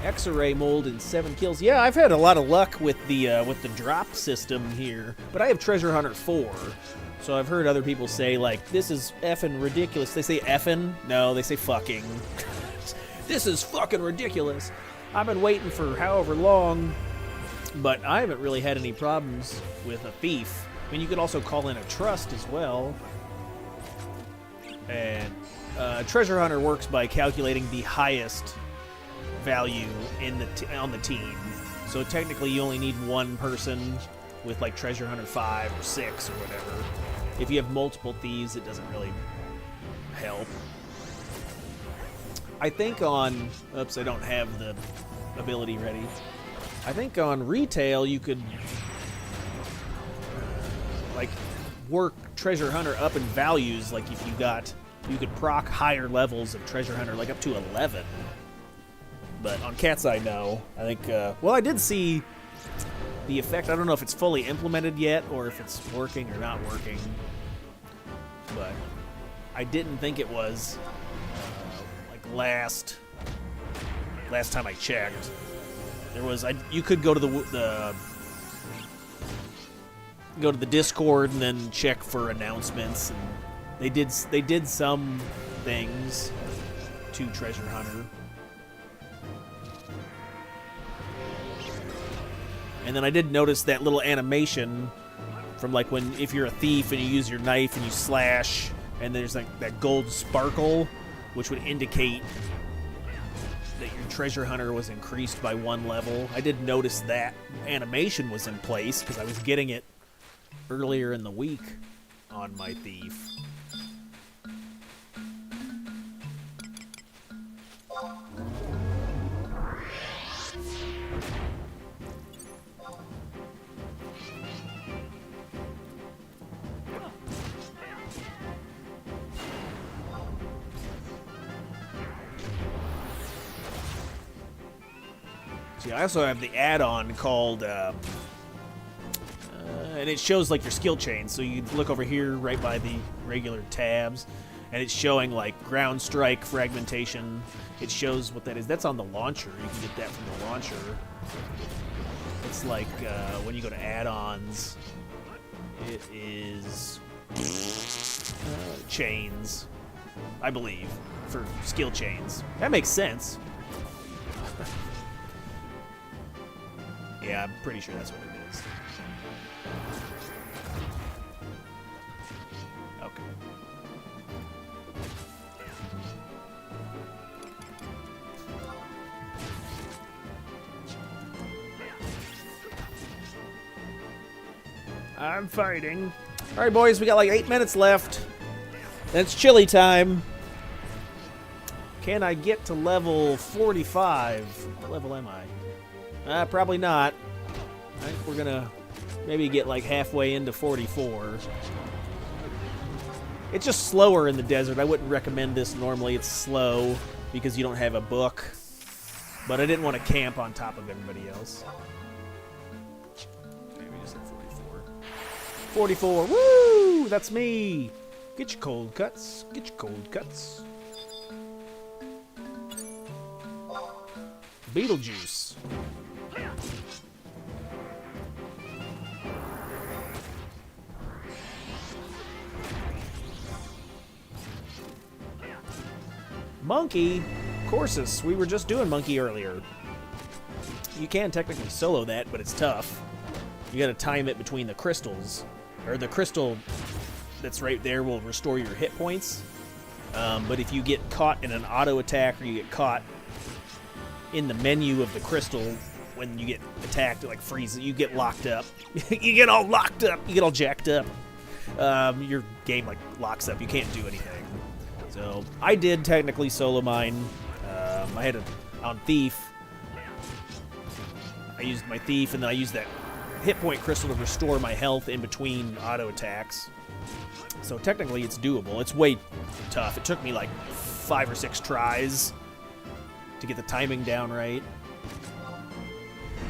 X-ray mold in 7 kills. Yeah, I've had a lot of luck with the drop system here, but I have Treasure Hunter 4, so I've heard other people say like, this is effing ridiculous. They say effing? No, they say fucking. This is fucking ridiculous. I've been waiting for however long, but I haven't really had any problems with a thief. I mean, you could also call in a trust as well. And Treasure Hunter works by calculating the highest value on the team. So technically you only need one person with like Treasure Hunter 5 or 6 or whatever. If you have multiple thieves, it doesn't really help. I think on... Oops, I don't have the ability ready. I think on retail you could like work Treasure Hunter up in values. Like if you could proc higher levels of Treasure Hunter, like up to 11. But on CatseyeXI, no. I think, well, I did see the effect. I don't know if it's fully implemented yet or if it's working or not working. But I didn't think it was like last time I checked. There was you could go to the Discord and then check for announcements, and they did some things to Treasure Hunter. And then I did notice that little animation from like if you're a thief and you use your knife and you slash, and there's like that gold sparkle, which would indicate that your treasure hunter was increased by 1 level. I did notice that animation was in place because I was getting it earlier in the week on my thief. See, I also have the add-on called, and it shows like your skill chain. So you look over here right by the regular tabs, and it's showing like ground strike, fragmentation. It shows what that is. That's on the launcher. You can get that from the launcher. It's like when you go to add-ons, it is chains, I believe, for skill chains. That makes sense. Yeah, I'm pretty sure that's what it is. Okay. I'm fighting. All right, boys, we got like 8 minutes left. Then it's chili time. Can I get to level 45? What level am I? Probably not. I think we're gonna maybe get like halfway into 44. It's just slower in the desert. I wouldn't recommend this normally. It's slow because you don't have a book. But I didn't want to camp on top of everybody else. Okay, we just hit 44. 44, woo! That's me! Get your cold cuts. Get your cold cuts. Beetlejuice. Monkey? Corsus. We were just doing Monkey earlier. You can technically solo that, but it's tough. You gotta time it between the crystals. Or the crystal that's right there will restore your hit points. But if you get caught in an auto attack or you get caught in the menu of the crystal, when you get attacked, it like freezes. You get locked up. You get all locked up. You get all jacked up. Your game like locks up. You can't do anything. So I did technically solo mine. I had on Thief. I used my Thief, and then I used that hit point crystal to restore my health in between auto attacks. So technically it's doable. It's way tough. It took me like 5 or 6 tries to get the timing down right.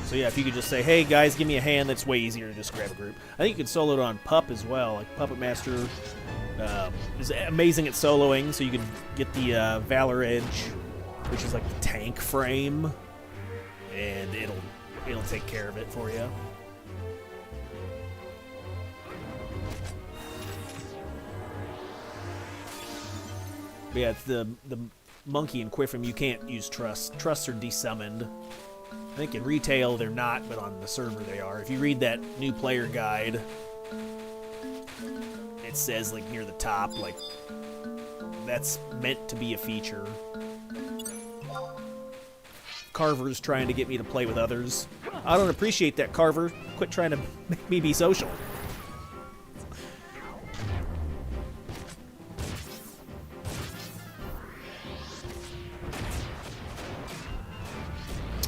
So yeah, if you could just say, hey guys, give me a hand, that's way easier to just grab a group. I think you can solo it on Pup as well. Like Puppet Master is amazing at soloing, so you can get the Valor Edge, which is like the tank frame, and it'll take care of it for you. But yeah, it's the Monkey and Quiffim, you can't use Trusts. Trusts are desummoned. I think in retail they're not, but on the server they are. If you read that new player guide, it says like near the top, like that's meant to be a feature. Carver's trying to get me to play with others. I don't appreciate that, Carver. Quit trying to make me be social.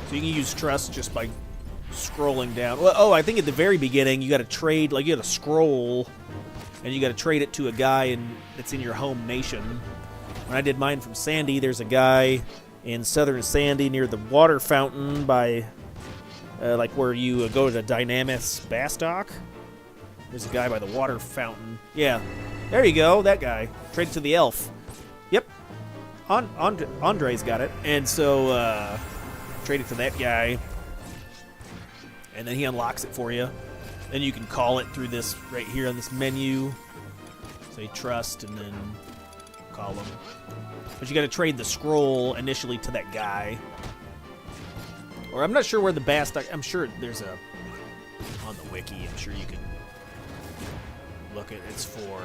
So you can use Trust just by scrolling down. Well, oh, I think at the very beginning you got to trade, like you got to scroll, and you got to trade it to a guy that's in your home nation. When I did mine from Sandy, there's a guy in southern Sandy near the water fountain by, like where you go to Dynamis Bastock. There's a guy by the water fountain. Yeah, there you go, that guy. Trade it to the elf. Yep, Andre's got it. And so, trade it to that guy, and then he unlocks it for you. Then you can call it through this right here on this menu. Say Trust, and then call him. But you got to trade the scroll initially to that guy. Or I'm not sure where the Bastock. I'm sure there's a on the wiki. I'm sure you can look at. It's for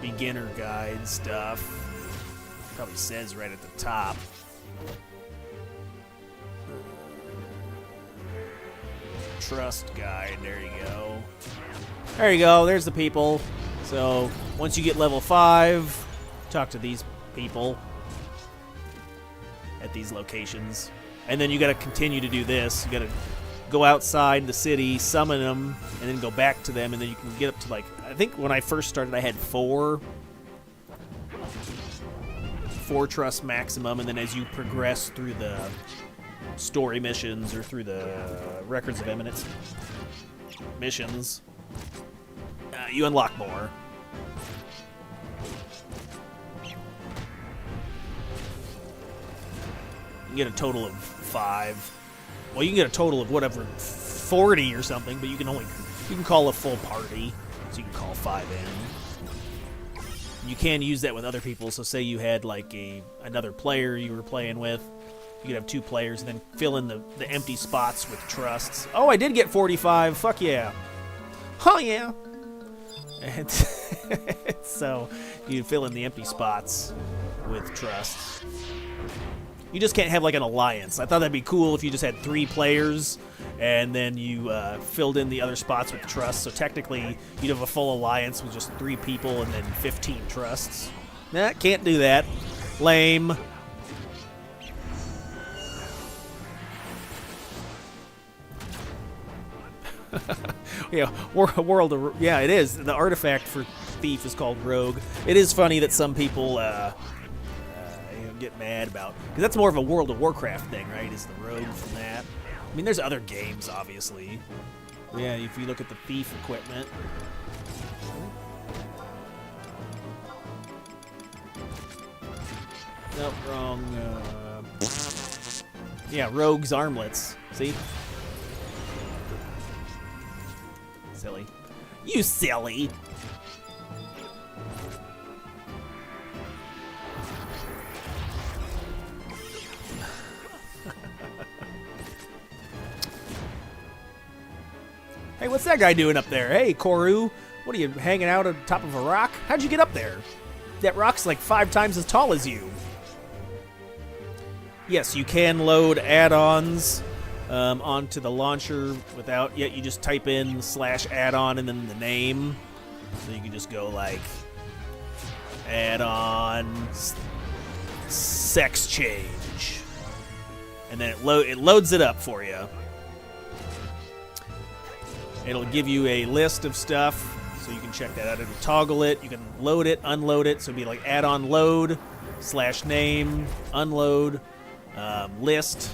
beginner guide stuff. Probably says right at the top. Trust guide. There you go. There you go. There's the people. So once you get level 5, talk to these people at these locations. And then you got to continue to do this. You got to go outside the city, summon them, and then go back to them. And then you can get up to, like, I think when I first started I had 4 trust maximum, and then as you progress through the story missions or through the records of eminence missions, you unlock more. You get a total of 5. Well, you can get a total of whatever, 40 or something, but you can call a full party, so you can call 5 in. You can use that with other people, so say you had like another player you were playing with, you could have 2 players and then fill in the empty spots with trusts. Oh, I did get 45. Fuck yeah. Oh yeah. And so you fill in the empty spots with trusts. You just can't have like an alliance. I thought that'd be cool if you just had 3 players and then you filled in the other spots with trusts. So technically, you'd have a full alliance with just 3 people and then 15 trusts. Nah, can't do that. Lame. Yeah, world of, yeah, it is. The artifact for thief is called rogue. It is funny that some people get mad about, because that's more of a World of Warcraft thing, right? Is the rogue from that? I mean, there's other games, obviously. Yeah, if you look at the thief equipment. Nope, wrong. Yeah, rogue's armlets. See? Silly. You silly! Hey, what's that guy doing up there? Hey, Koru, what are you, hanging out on top of a rock? How'd you get up there? That rock's like 5 times as tall as you. Yes, you can load add-ons onto the launcher without, yet you just type in /add-on and then the name. So you can just go like, add-on sex change. And then it loads it up for you. It'll give you a list of stuff, so you can check that out. It'll toggle it. You can load it, unload it. So it'll be like add-on load, /name, unload, list.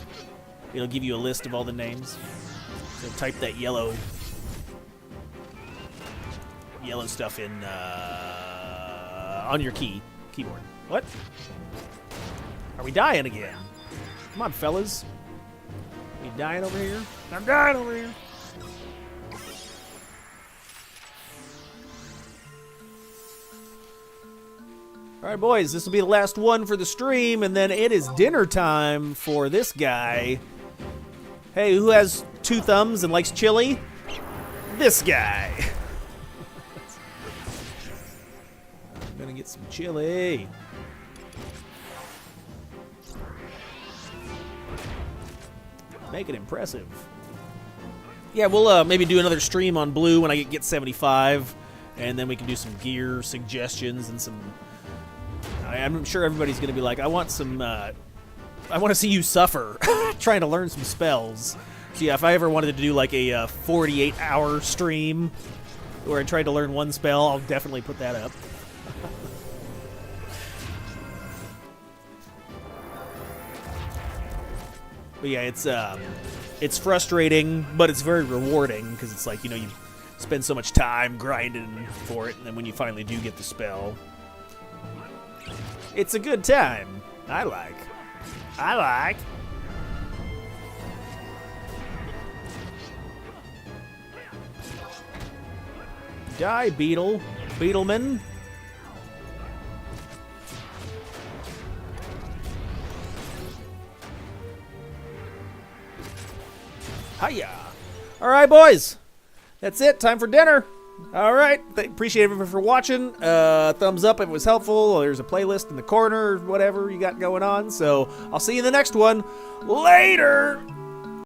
It'll give you a list of all the names. So type that yellow stuff in on your keyboard. What? Are we dying again? Come on, fellas. Are we dying over here? I'm dying over here. All right, boys, this will be the last one for the stream, and then it is dinner time for this guy. Hey, who has 2 thumbs and likes chili? This guy. I'm gonna get some chili. Make it impressive. Yeah, we'll maybe do another stream on Blue when I get 75, and then we can do some gear suggestions and some... I'm sure everybody's going to be like, I want some, I want to see you suffer trying to learn some spells. So yeah, if I ever wanted to do like a 48-hour stream where I tried to learn one spell, I'll definitely put that up. But yeah, it's frustrating, but it's very rewarding, because it's like, you know, you spend so much time grinding for it, and then when you finally do get the spell... It's a good time. I like. Die, Beetle. Beetleman. Hiya. All right, boys. That's it. Time for dinner. All right, appreciate everyone for watching. Thumbs up if it was helpful. There's a playlist in the corner or whatever you got going on. So I'll see you in the next one. Later!